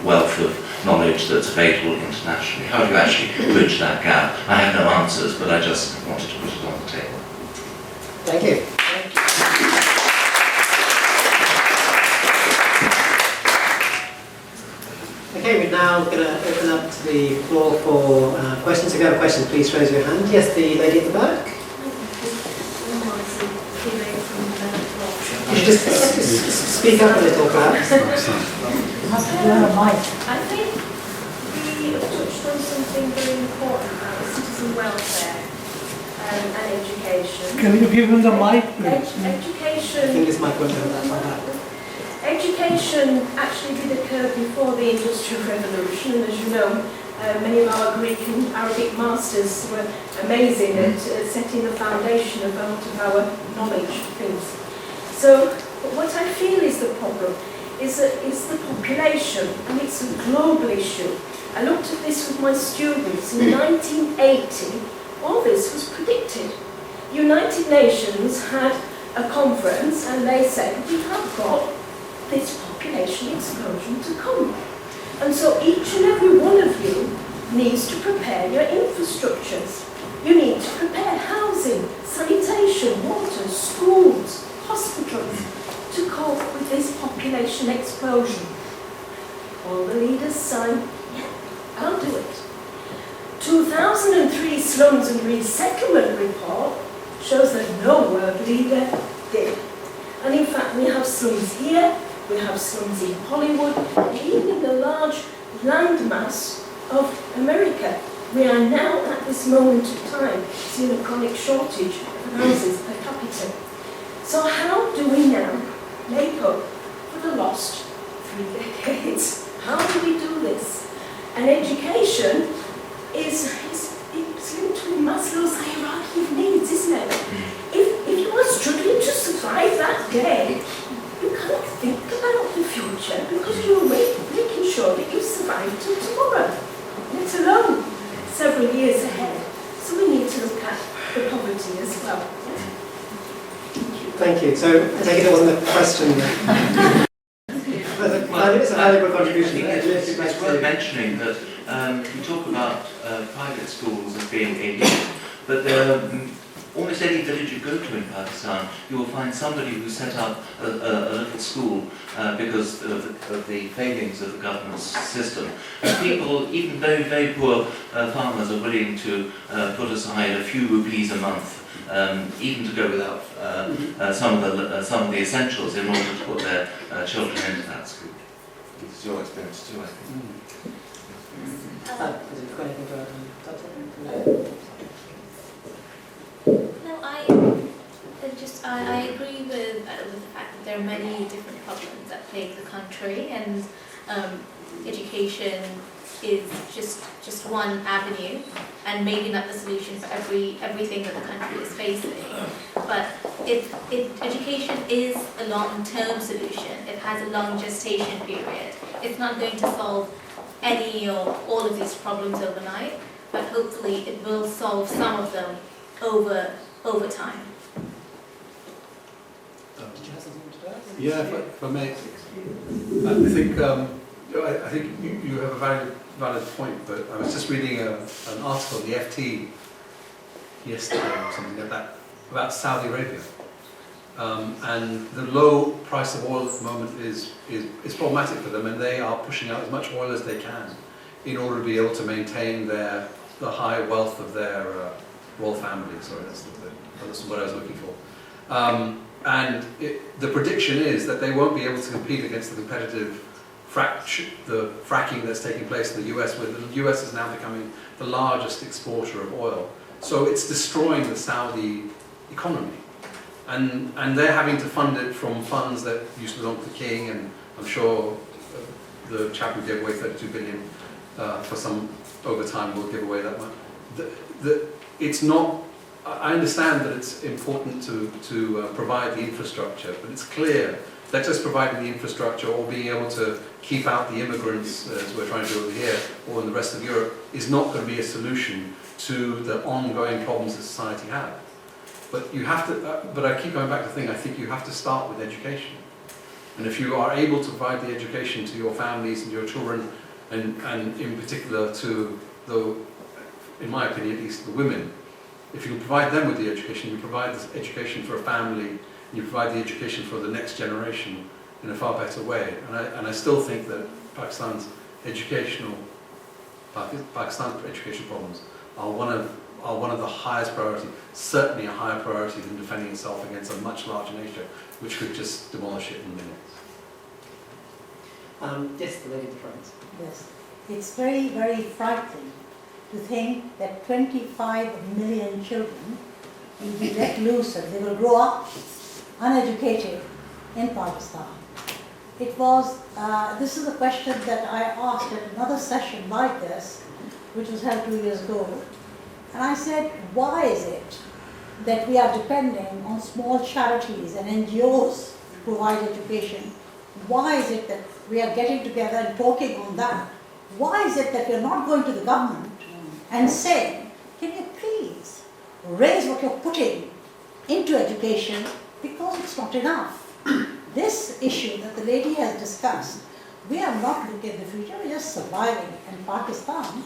J: wealth of knowledge that's available internationally? How do you actually bridge that gap? I have no answers, but I just wanted to put it on the table.
A: Thank you. Okay, we're now going to open up to the floor for questions. If you have a question, please raise your hand. Yes, the lady at the back. Could you just speak up a little, perhaps?
K: I think we have touched on something very important about citizen welfare and education.
L: Can you give him the mic, please?
K: Education.
A: I think this mic won't go that far back.
K: Education actually did occur before the Industrial Revolution, and as you know, many of our Greek and Arabic masters were amazing at setting the foundation of a lot of our knowledge things. So, what I feel is the problem is the population, and it's a global issue. I looked at this with my students. In 1980, all this was predicted. United Nations had a conference, and they said, we have got this population explosion to come. And so each and every one of you needs to prepare your infrastructures. You need to prepare housing, sanitation, water, schools, hospitals to cope with this population explosion. All the leaders signed, yeah, I'll do it. 2003 Slums and Resettlement Report shows that no world leader did. And in fact, we have slums here, we have slums in Hollywood, and even in the large landmass of America. We are now, at this moment of time, seeing a chronic shortage of houses per capita. So how do we now make up for the lost 3 decades? How do we do this? And education is linked to Maslow's hierarchy of needs, isn't it? If you are struggling to survive that day, you can't think about the future because you're making sure that you survive till tomorrow, let alone several years ahead. So we need to look at the poverty as well.
A: Thank you. So I take it wasn't a question then. It's a valuable contribution.
J: It's worth mentioning that we talk about private schools as being elite, but almost any village you go to in Pakistan, you will find somebody who set up a little school because of the failings of the government's system. And people, even very, very poor farmers, are willing to put aside a few rupees a month, even to go without some of the essentials in order to put their children into that school. This is your experience too, I think.
G: No, I agree with the fact that there are many different problems that plague the country, and education is just one avenue, and maybe not the solution for everything that the country is facing. But education is a long-term solution. It has a long gestation period. It's not going to solve any or all of these problems overnight, but hopefully it will solve some of them over time.
I: Yeah, if I may, I think you have a valid point, but I was just reading an article in the FT yesterday or something like that about Saudi Arabia, and the low price of oil at the moment is problematic for them, and they are pushing out as much oil as they can in order to be able to maintain the high wealth of their royal family. Sorry, that's what I was looking for. And the prediction is that they won't be able to compete against the competitive fracking that's taking place in the US, where the US is now becoming the largest exporter of oil. So it's destroying the Saudi economy. And they're having to fund it from funds that used to belong to the king, and I'm sure the chap who gave away 32 billion for some overtime will give away that much. It's not. I understand that it's important to provide the infrastructure, but it's clear that just providing the infrastructure or being able to keep out the immigrants, as we're trying to do over here, or in the rest of Europe, is not going to be a solution to the ongoing problems that society have. But you have to. But I keep going back to the thing. I think you have to start with education, and if you are able to provide the education to your families and your children, and in particular to in my opinion, at least the women. If you can provide them with the education, you provide the education for a family, and you provide the education for the next generation in a far better way. And I still think that Pakistan's education problems are one of the highest priority, certainly a higher priority than defending itself against a much larger nation, which could just demolish it in minutes.
A: Yes, the lady in front.
M: Yes, it's very, very frightening to think that 25 million children will be let loose and they will grow up uneducated in Pakistan. It was, this is a question that I asked at another session like this, which was held 2 years ago. And I said, why is it that we are depending on small charities and NGOs to provide education? Why is it that we are getting together and talking on that? Why is it that we are not going to the government and saying, can you please raise what you're putting into education, because it's not enough. This issue that the lady has discussed, we are not looking at the future, we're just surviving. In Pakistan,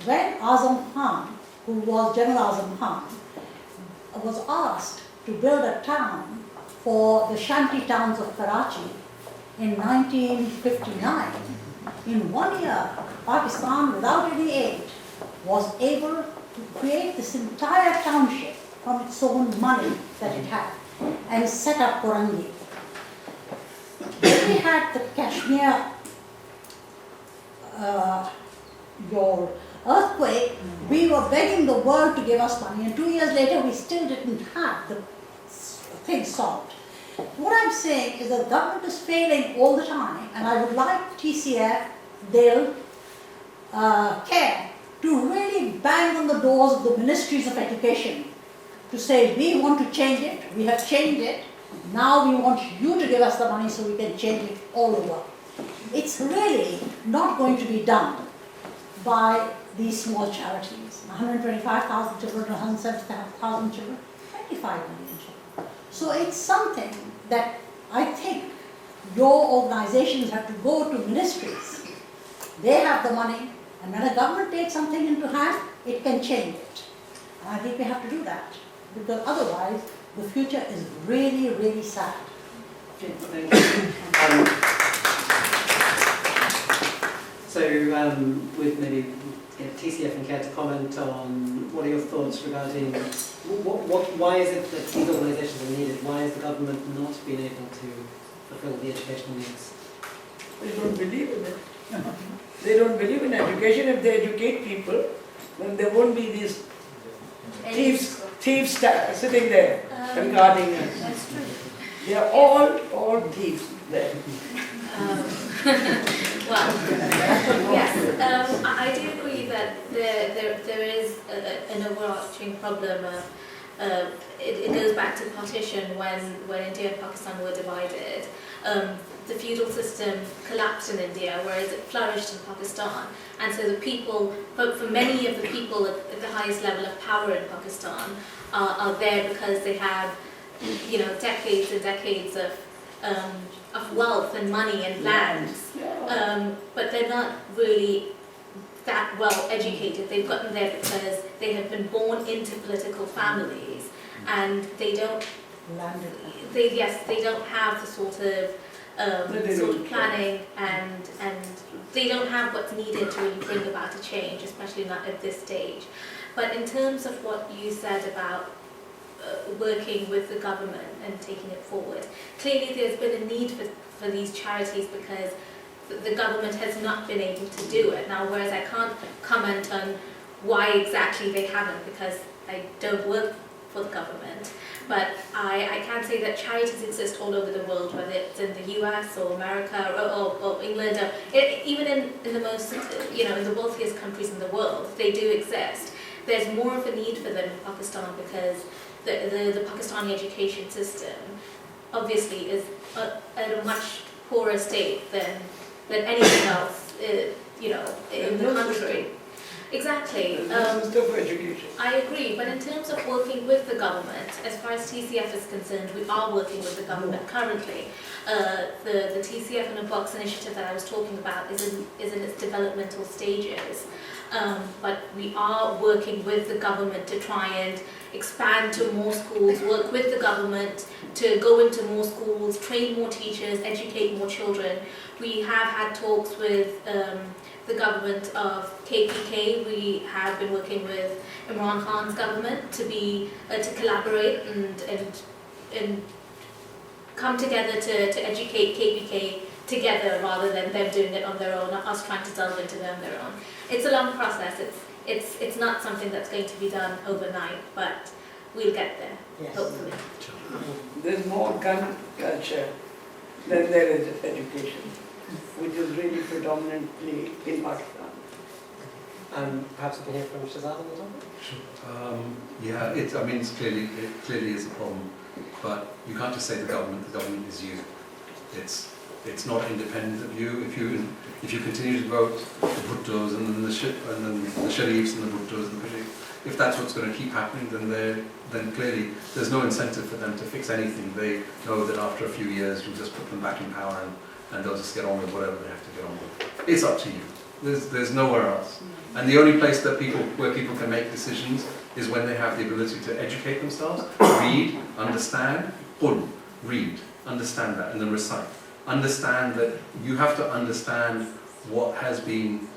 M: when Azam Khan, who was General Azam Khan, was asked to build a town for the shanty towns of Karachi in 1959, in 1 year, Pakistan, without any aid, was able to create this entire township from its own money that it had and set up Korangi. When we had the Kashmir your earthquake, we were begging the world to give us money, and 2 years later we still didn't have the thing solved. What I'm saying is the government is failing all the time, and I would like TCF, they'll care to really bang on the doors of the ministries of education to say, we want to change it, we have changed it, now we want you to give us the money so we can change it all over. It's really not going to be done by these small charities. 125,000 children, 170,000 children, 25 million children. So it's something that I think your organizations have to go to ministries. They have the money, and when a government takes something into hand, it can change it. And I think we have to do that, because otherwise the future is really, really sad.
A: With maybe TCF and care to comment on what are your thoughts regarding why is it that these organisations are needed? Why is the government not being able to fulfil the educational needs?
N: They don't believe in it. They don't believe in education. If they educate people, then there won't be these thieves sitting there and guarding us.
G: That's true.
N: They are all thieves there.
G: Well, yes, I do agree that there is an overarching problem. It goes back to partition when India and Pakistan were divided. The feudal system collapsed in India, whereas it flourished in Pakistan. And so the people, for many of the people at the highest level of power in Pakistan, are there because they have, decades and decades of wealth and money and lands. But they're not really that well educated. They've gotten there because they have been born into political families, and they don't. They don't have the sort of planning, and they don't have what's needed to really bring about a change, especially not at this stage. But in terms of what you said about working with the government and taking it forward, clearly there's been a need for these charities because the government has not been able to do it. Now, whereas I can't comment on why exactly they haven't because I don't work for the government, but I can say that charities exist all over the world, whether it's in the US or America or England, or even in the most, in the wealthiest countries in the world, they do exist. There's more of a need for them in Pakistan because the Pakistani education system obviously is at a much poorer state than anything else, in the country. Exactly. I agree, but in terms of working with the government, as far as TCF is concerned, we are working with the government currently. The TCF in a Box initiative that I was talking about is in its developmental stages. But we are working with the government to try and expand to more schools, work with the government to go into more schools, train more teachers, educate more children. We have had talks with the government of KPK. We have been working with Imran Khan's government to collaborate and come together to educate KPK together rather than them doing it on their own, or us trying to delve into it on their own. It's a long process. It's not something that's going to be done overnight, but we'll get there, hopefully.
N: There's more gun culture than there is education, which is really predominantly in Pakistan.
A: Perhaps we can hear from Shahzad on the topic?
I: It clearly is a problem, but you can't just say the government is you. It's not independent of you. If you continue to vote the Bhuttos and then the Sharifs and the Bhuttos and the Sharifs, if that's what's going to keep happening, then clearly there's no incentive for them to fix anything. They know that after a few years you'll just put them back in power and they'll just get on with whatever they have to get on with. It's up to you. There's nowhere else. And the only place where people can make decisions is when they have the ability to educate themselves, read, understand, read, understand that, and then recite. Understand that you have to understand what has been,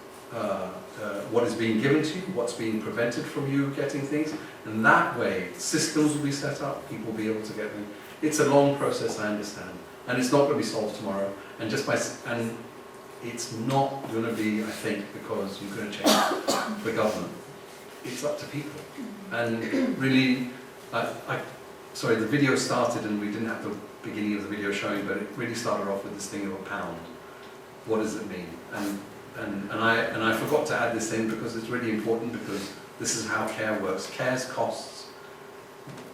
I: what is being given to you, what's being prevented from you getting things, and that way systems will be set up, people will be able to get them. It's a long process, I understand, and it's not going to be solved tomorrow. And it's not going to be, I think, because you're going to change the government. It's up to people, and really, the video started and we didn't have the beginning of the video showing, but it really started off with this thing of a pound. What does it mean? And I forgot to add this in because it's really important, because this is how care works. Care's costs.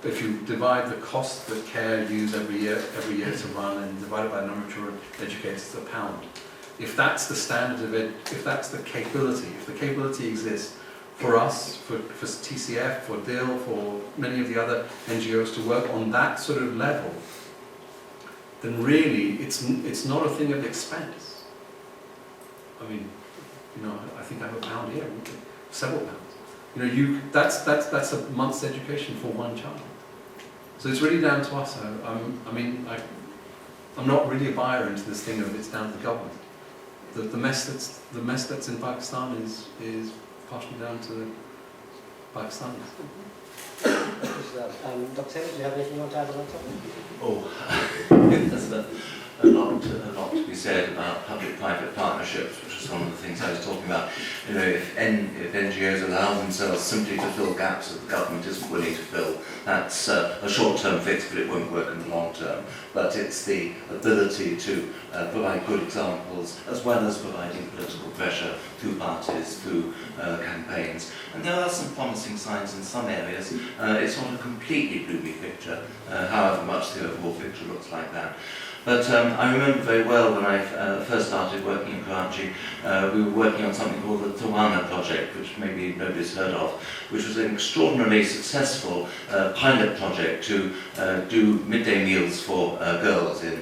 I: If you divide the cost that care use every year to run and divide it by the number of children educated, it's a pound. If that's the standard of it, if that's the capability, if the capability exists for us, for TCF, for DIL, for many of the other NGOs to work on that sort of level, then really it's not a thing of expense. I mean, I think I have a pound here, several pounds. That's a month's education for one child. So it's really down to us. I'm not really a buyer into this thing of it's down to the government. The mess that's in Pakistan is partially down to the Pakistanis.
A: for that. Dr. Taylor, do you have anything you want to add on that topic?
J: There's a lot to be said about public-private partnerships, which is one of the things I was talking about. You know, if NGOs allow themselves simply to fill gaps that the government isn't willing to fill, that's a short-term fix, but it won't work in the long term. But it's the ability to provide good examples, as well as providing political pressure through parties, through campaigns. And there are some promising signs in some areas. It's not a completely gloomy picture, however much the overall picture looks like that. But I remember very well when I first started working in Karachi, we were working on something called the Tawana project, which maybe nobody's heard of, which was an extraordinarily successful pilot project to do midday meals for girls in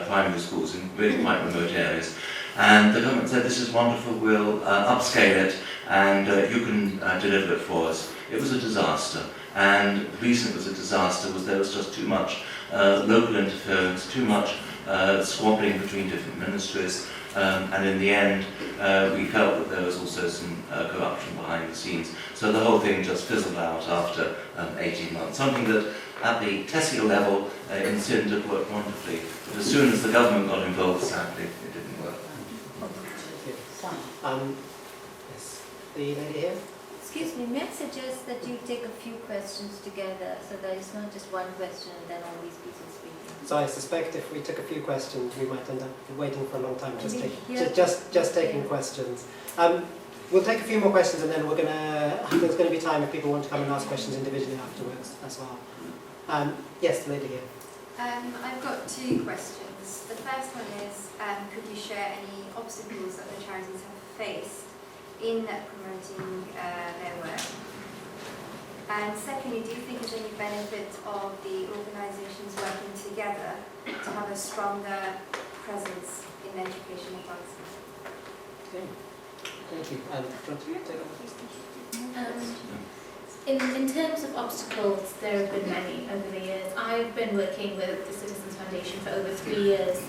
J: primary schools in really quite remote areas. And the government said, this is wonderful, we'll upscale it and you can deliver it for us. It was a disaster. And the reason it was a disaster was there was just too much local interference, too much squabbling between different ministries, and in the end we felt that there was also some corruption behind the scenes. So the whole thing just fizzled out after 18 months. Something that at the TESIL level in Sindh had worked wonderfully, but as soon as the government got involved, sadly, it didn't work.
A: Yes, the lady here.
O: Excuse me, may I suggest that you take a few questions together so that it's not just one question and then all these people speaking.
A: So I suspect if we took a few questions, we might end up waiting for a long time just taking questions. We'll take a few more questions and then there's going to be time if people want to come and ask questions individually afterwards as well. Yes, the lady here.
P: I've got two questions. The first one is, could you share any obstacles that the charities have faced in promoting their work? And secondly, do you think there's any benefit of the organisations working together to have a stronger presence in education in Pakistan?
A: Okay. Thank you. Do you want to take on this?
G: In terms of obstacles, there have been many over the years. I've been working with the Citizens Foundation for over 3 years,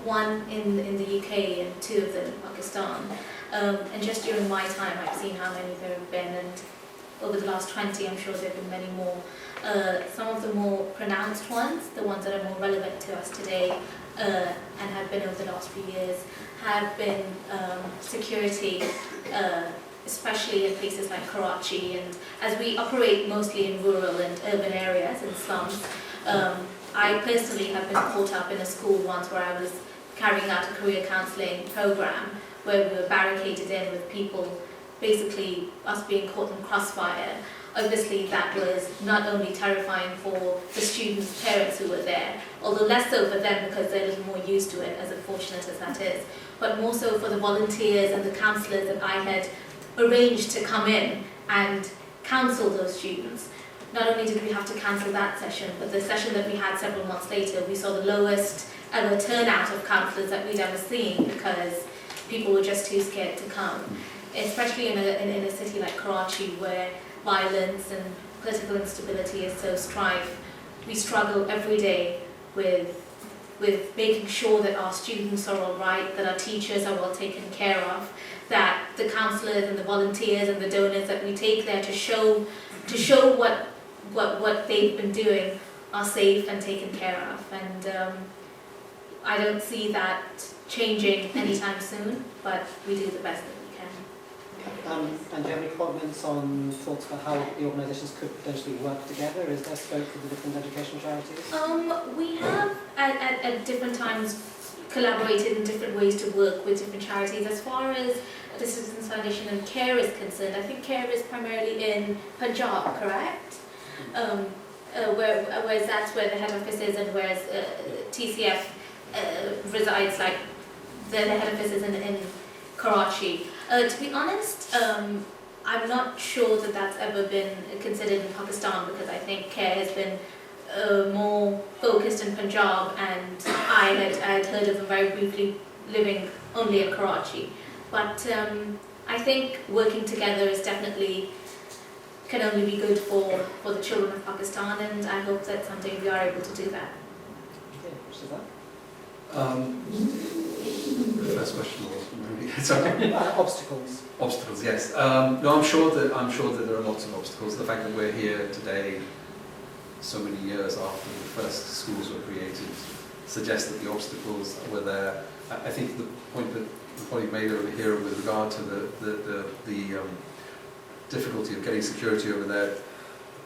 G: one in the UK and 2 of them in Pakistan. And just during my time, I've seen how many there have been, and over the last 20, I'm sure there have been many more. Some of the more pronounced ones, the ones that are more relevant to us today, and have been over the last few years, have been security, especially in places like Karachi. And as we operate mostly in rural and urban areas and slums, I personally have been caught up in a school once where I was carrying out a career counselling program where we were barricaded in with people, basically us being caught in crossfire. Obviously that was not only terrifying for the students' parents who were there, although less so for them because they're a little more used to it, as unfortunate as that is, but more so for the volunteers and the counsellors that I had arranged to come in and counsel those students. Not only did we have to cancel that session, but the session that we had several months later, we saw the lowest ever turnout of counsellors that we'd ever seen because people were just too scared to come. Especially in a city like Karachi where violence and political instability is so strife, we struggle every day with making sure that our students are all right, that our teachers are well taken care of, that the counsellors and the volunteers and the donors that we take there to show what they've been doing are safe and taken care of. And I don't see that changing anytime soon, but we do the best that we can.
A: And do you have any comments on thoughts about how the organisations could potentially work together? Is there scope for the different education charities?
G: We have at different times collaborated in different ways to work with different charities. As far as the Citizens Foundation and CARE is concerned, I think CARE is primarily in Punjab, correct? Whereas that's where the head office is, and whereas TCF resides, like the head office is in Karachi. To be honest, I'm not sure that that's ever been considered in Pakistan, because I think CARE has been more focused in Punjab, and I had heard of them very briefly living only in Karachi. But I think working together is definitely can only be good for the children of Pakistan, and I hope that someday we are able to do that.
A: Okay, which is that?
I: The first question was sorry.
A: Obstacles.
I: Obstacles, yes. No, I'm sure that there are lots of obstacles. The fact that we're here today, so many years after the first schools were created, suggests that the obstacles were there. I think the point that the colleague made over here with regard to the difficulty of getting security over there,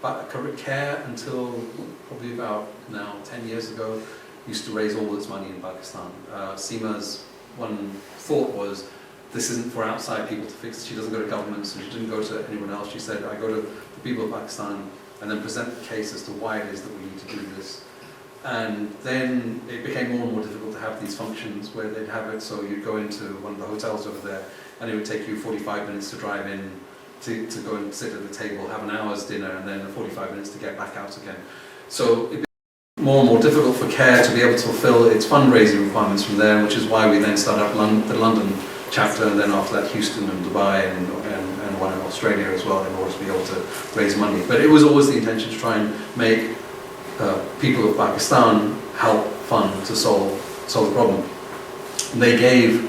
I: but care until probably about now 10 years ago used to raise all its money in Pakistan. Seema's one thought was, this isn't for outside people to fix. She doesn't go to governments, and she didn't go to anyone else. She said, I go to the people of Pakistan and then present the case as to why it is that we need to do this. And then it became more and more difficult to have these functions where they'd have it, so you'd go into one of the hotels over there and it would take you 45 minutes to drive in to go and sit at the table, have an hour's dinner, and then 45 minutes to get back out again. So it became more and more difficult for CARE to be able to fulfill its fundraising requirements from there, which is why we then started up the London chapter, and then after that Houston and Dubai and one in Australia as well, in order to be able to raise money. But it was always the intention to try and make people of Pakistan help fund to solve the problem. They gave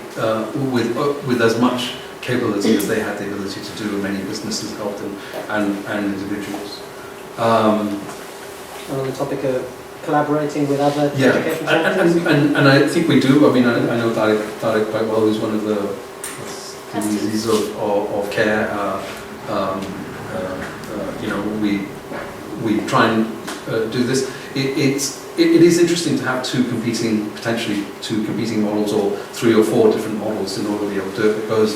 I: with as much capability as they had the ability to do, and many businesses helped them and individuals.
A: On the topic of collaborating with other education charities?
I: And I think we do. I mean, I know Tariq quite well, who's one of the DVZs of CARE. You know, we try and do this. It is interesting to have potentially two competing models, or 3 or 4 different models in order to be able to do it, because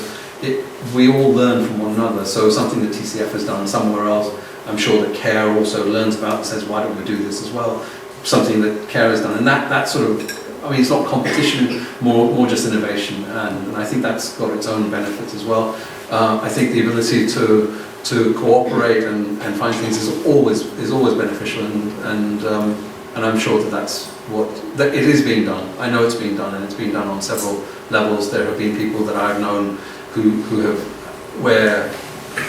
I: we all learn from one another. So something that TCF has done somewhere else, I'm sure that CARE also learns about and says, why don't we do this as well? Something that CARE has done, and that sort of, I mean, it's not competition, more just innovation, and I think that's got its own benefits as well. I think the ability to cooperate and find things is always beneficial, and I'm sure that's it is being done. I know it's being done, and it's being done on several levels. There have been people that I've known where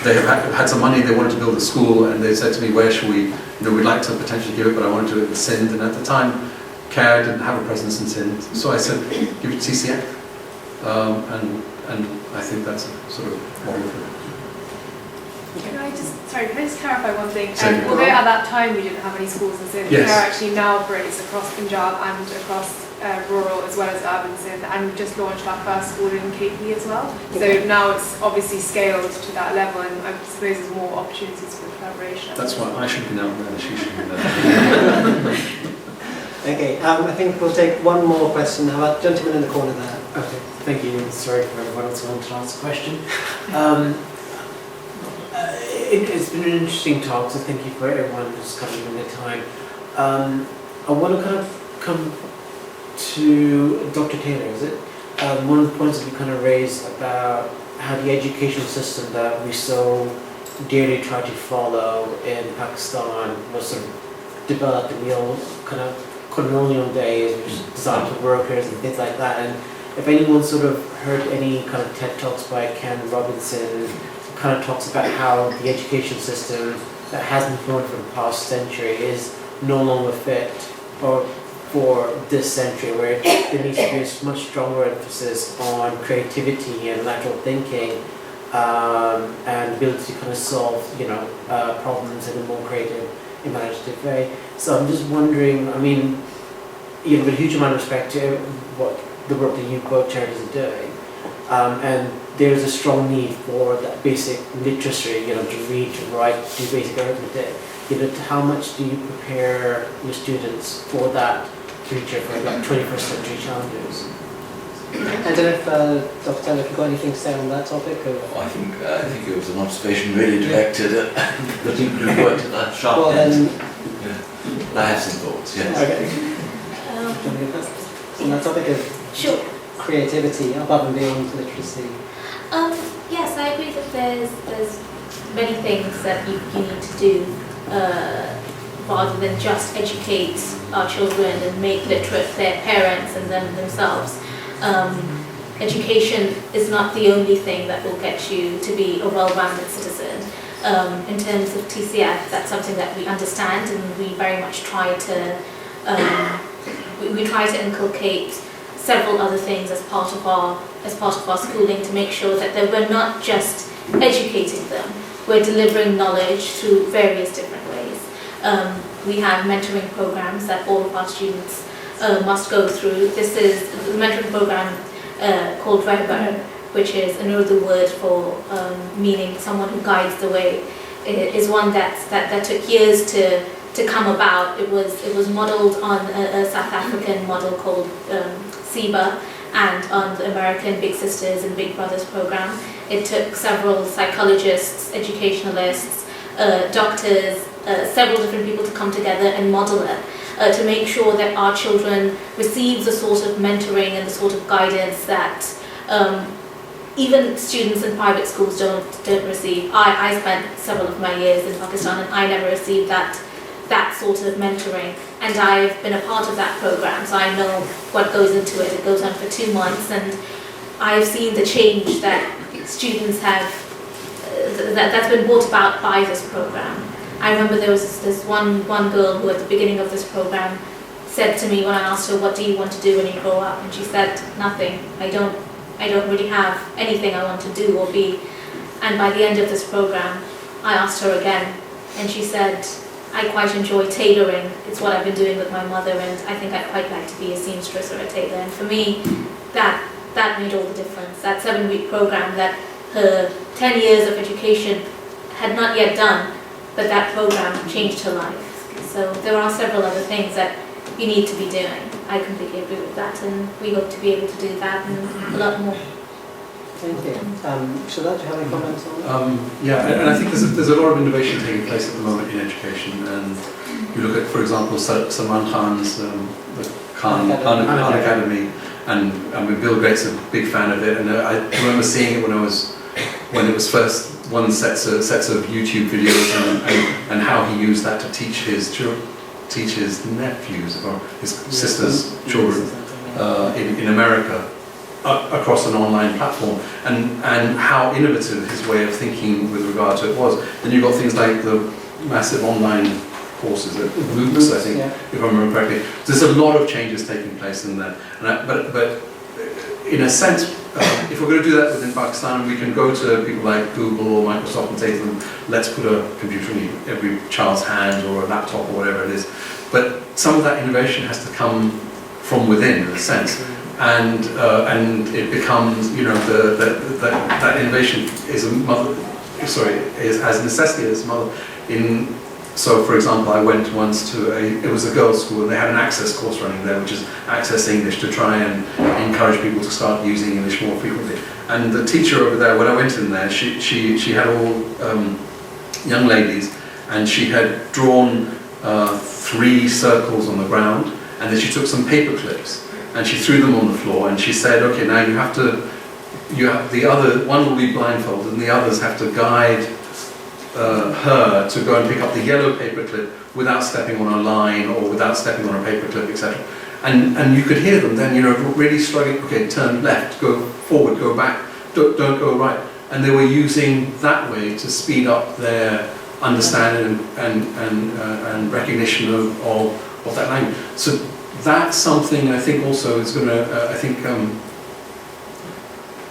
I: they have had some money, they wanted to build a school, and they said to me, where should we, we'd like to potentially give it, but I want to do it in Sindh, and at the time CARE didn't have a presence in Sindh, so I said, give it to TCF, and I think that's a sort of model for it.
Q: Can I just clarify one thing? Although at that time we didn't have any schools in Sindh,
I: yes.
Q: CARE actually now operates across Punjab and across rural as well as urban Sindh, and we've just launched our first school in KP as well. So now it's obviously scaled to that level, and I suppose there's more opportunities for collaboration.
I: That's why I should be down there and she should be there.
A: Okay, I think we'll take one more question. How about gentleman in the corner there?
R: Okay, thank you. Sorry for everyone else who wanted to ask a question. It's been an interesting talk, so thank you for everyone who's coming in their time. I want to kind of come to Dr. Taylor, is it? One of the points that we kind of raised about how the education system that we so dearly try to follow in Pakistan was sort of developed in the old kind of colonial days, which is designed for workers and things like that. And if anyone sort of heard any kind of TED Talks by Ken Robinson, kind of talks about how the education system that has been flown for the past century is no longer fit for this century, where there needs to be a much stronger emphasis on creativity and lateral thinking, and ability to kind of solve, problems in a more creative, imaginative way. So I'm just wondering, I mean, with a huge amount of respect to what the work that you both charities are doing, and there's a strong need for that basic literacy, to read, to write, do basic arithmetic. How much do you prepare your students for that future, for like 21st century challenges?
A: I don't know if Dr. Taylor, if you've got anything to say on that topic? Or?
J: I think it was an observation really directed at the people who worked at that sharp end. I have some thoughts, yes.
A: Okay. On that topic of creativity above and beyond literacy.
G: Yes, I agree that there's many things that you need to do rather than just educate our children and make literate their parents and them themselves. Education is not the only thing that will get you to be a well-rounded citizen. In terms of TCF, that's something that we understand, and we very much try to we try to inculcate several other things as part of our schooling to make sure that we're not just educating them, we're delivering knowledge through various different ways. We have mentoring programs that all of our students must go through. This is the mentoring program called Rehbar, which is an Urdu word for meaning someone who guides the way. It is one that took years to come about. It was modelled on a South African model called SIBA and on the American Big Sisters and Big Brothers program. It took several psychologists, educationalists, doctors, several different people to come together and model it to make sure that our children receive the sort of mentoring and the sort of guidance that even students in private schools don't receive. I spent several of my years in Pakistan and I never received that sort of mentoring, and I've been a part of that program, so I know what goes into it. It goes on for 2 months, and I've seen the change that students have, that's been brought about by this program. I remember there was this one girl who at the beginning of this program said to me when I asked her, what do you want to do when you grow up? And she said, nothing. I don't really have anything I want to do or be. And by the end of this program, I asked her again, and she said, I quite enjoy tailoring. It's what I've been doing with my mother, and I think I'd quite like to be a seamstress or a tailor. And for me, that made all the difference. That 7-week program that her 10 years of education had not yet done, but that program changed her life. So there are several other things that you need to be doing. I completely agree with that, and we hope to be able to do that and a lot more.
A: Thank you. Shada, do you have any comments on that?
I: Yeah, and I think there's a lot of innovation taking place at the moment in education. And you look at, for example, Salman Khan's the Khan Academy, and I mean, Bill Gates is a big fan of it. And I remember seeing it when it was first one sets of YouTube videos, and how he used that to teach his nephews or his sister's children in America across an online platform, and how innovative his way of thinking with regard to it was. Then you've got things like the massive online courses, MOOCs, I think, if I remember correctly. There's a lot of changes taking place in that. But in a sense, if we're going to do that within Pakistan, we can go to people like Google or Microsoft and say to them, let's put a computer in every child's hand or a laptop or whatever it is. But some of that innovation has to come from within, in a sense. And it becomes, you know, that innovation is as a necessity as mother. So, for example, I went once to it was a girls' school, and they had an access course running there, which is Access English, to try and encourage people to start using English more frequently. And the teacher over there, when I went in there, she had all young ladies, and she had drawn 3 circles on the ground, and then she took some paper clips and she threw them on the floor, and she said, okay, now the other one will be blindfolded, and the others have to guide her to go and pick up the yellow paper clip without stepping on a line or without stepping on a paper clip, etc. And you could hear them then, you know, really struggling. Okay, turn left, go forward, go back, don't go right. And they were using that way to speed up their understanding and recognition of that language. So that's something I think also is going to. I think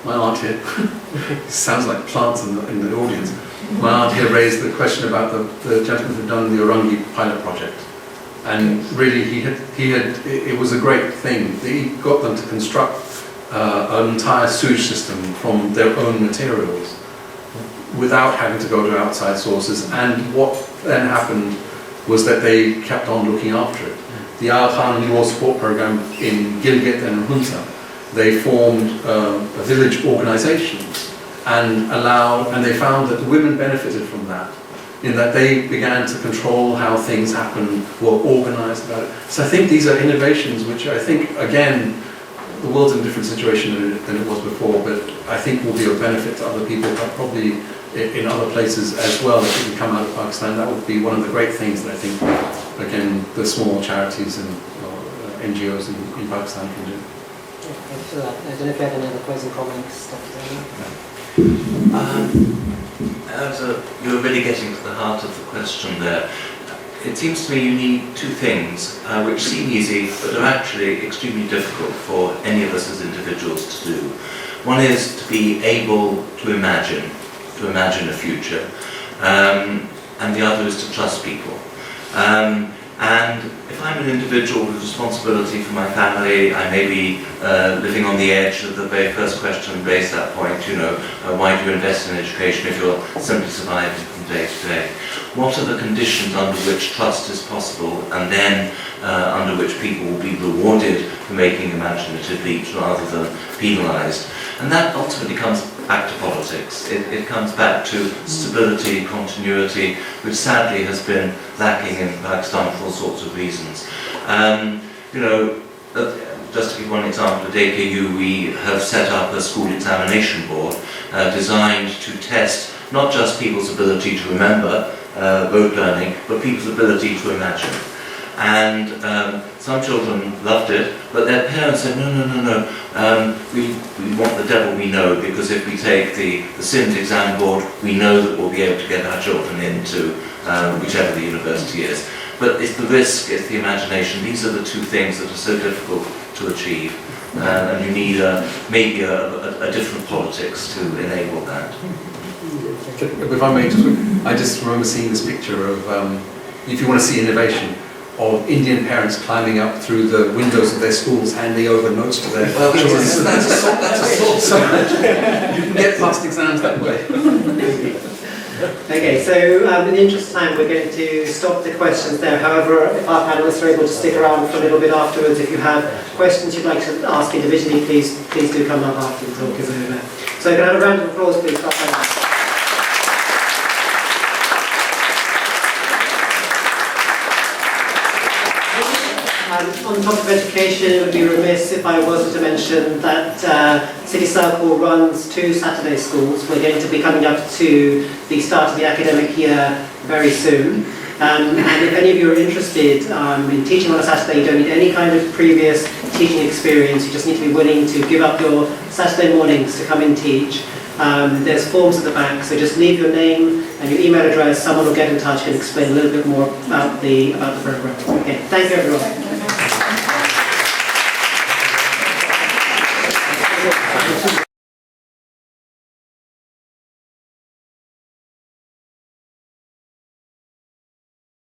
I: my aunt here sounds like plants in the audience. My aunt here raised the question about the gentleman who'd done the Orangi pilot project, and really it was a great thing. He got them to construct an entire sewage system from their own materials without having to go to outside sources. And what then happened was that they kept on looking after it. The Al Khan Law Support Program in Gilgit and Hunza, they formed village organizations and they found that the women benefited from that, in that they began to control how things happen, were organized about it. So I think these are innovations which I think, again, the world's in a different situation than it was before, but I think will be of benefit to other people, but probably in other places as well. If it can come out of Pakistan, that would be one of the great things that I think, again, the small charities and NGOs in Pakistan can do.
A: Thanks for that. I don't know if you have any other closing comments, Dr.
J: You were really getting to the heart of the question there. it seems to me you need two things which seem easy but are actually extremely difficult for any of us as individuals to do. One is to be able to imagine a future, and the other is to trust people. And if I'm an individual with responsibility for my family, I may be living on the edge of the very first question raised at that point, why do you invest in education if you're simply surviving from day to day? What are the conditions under which trust is possible, and then under which people will be rewarded for making imaginative leaps rather than penalised? And that ultimately comes back to politics. It comes back to stability, continuity, which sadly has been lacking in Pakistan for all sorts of reasons. Just to give one example, at AKU we have set up a school examination board designed to test not just people's ability to remember rote learning, but people's ability to imagine. And some children loved it, but their parents said, no, we want the devil we know, because if we take the SIMS exam board, we know that we'll be able to get our children into whichever the university is. But it's the risk, it's the imagination, these are the two things that are so difficult to achieve. And you need maybe a different politics to enable that.
I: If I may, I just remember seeing this picture of, if you want to see innovation, of Indian parents climbing up through the windows of their schools, handing over notes to their children. That's a sort. You can get past exams that way.
A: Okay, so in the interest of time, we're going to stop the questions there. However, if our panelists are able to stick around for a little bit afterwards, if you have questions you'd like to ask individually, please do come up after the talk is over. So can I have a round of applause, please? On the topic of education, it would be remiss if I wasn't to mention that City Circle runs 2 Saturday schools. We're going to be coming up to the start of the academic year very soon. And if any of you are interested in teaching on a Saturday, you don't need any kind of previous teaching experience. You just need to be willing to give up your Saturday mornings to come and teach. There's forms at the back, so just leave your name and your email address. Someone will get in touch and explain a little bit more about the program. Okay, thank you everyone.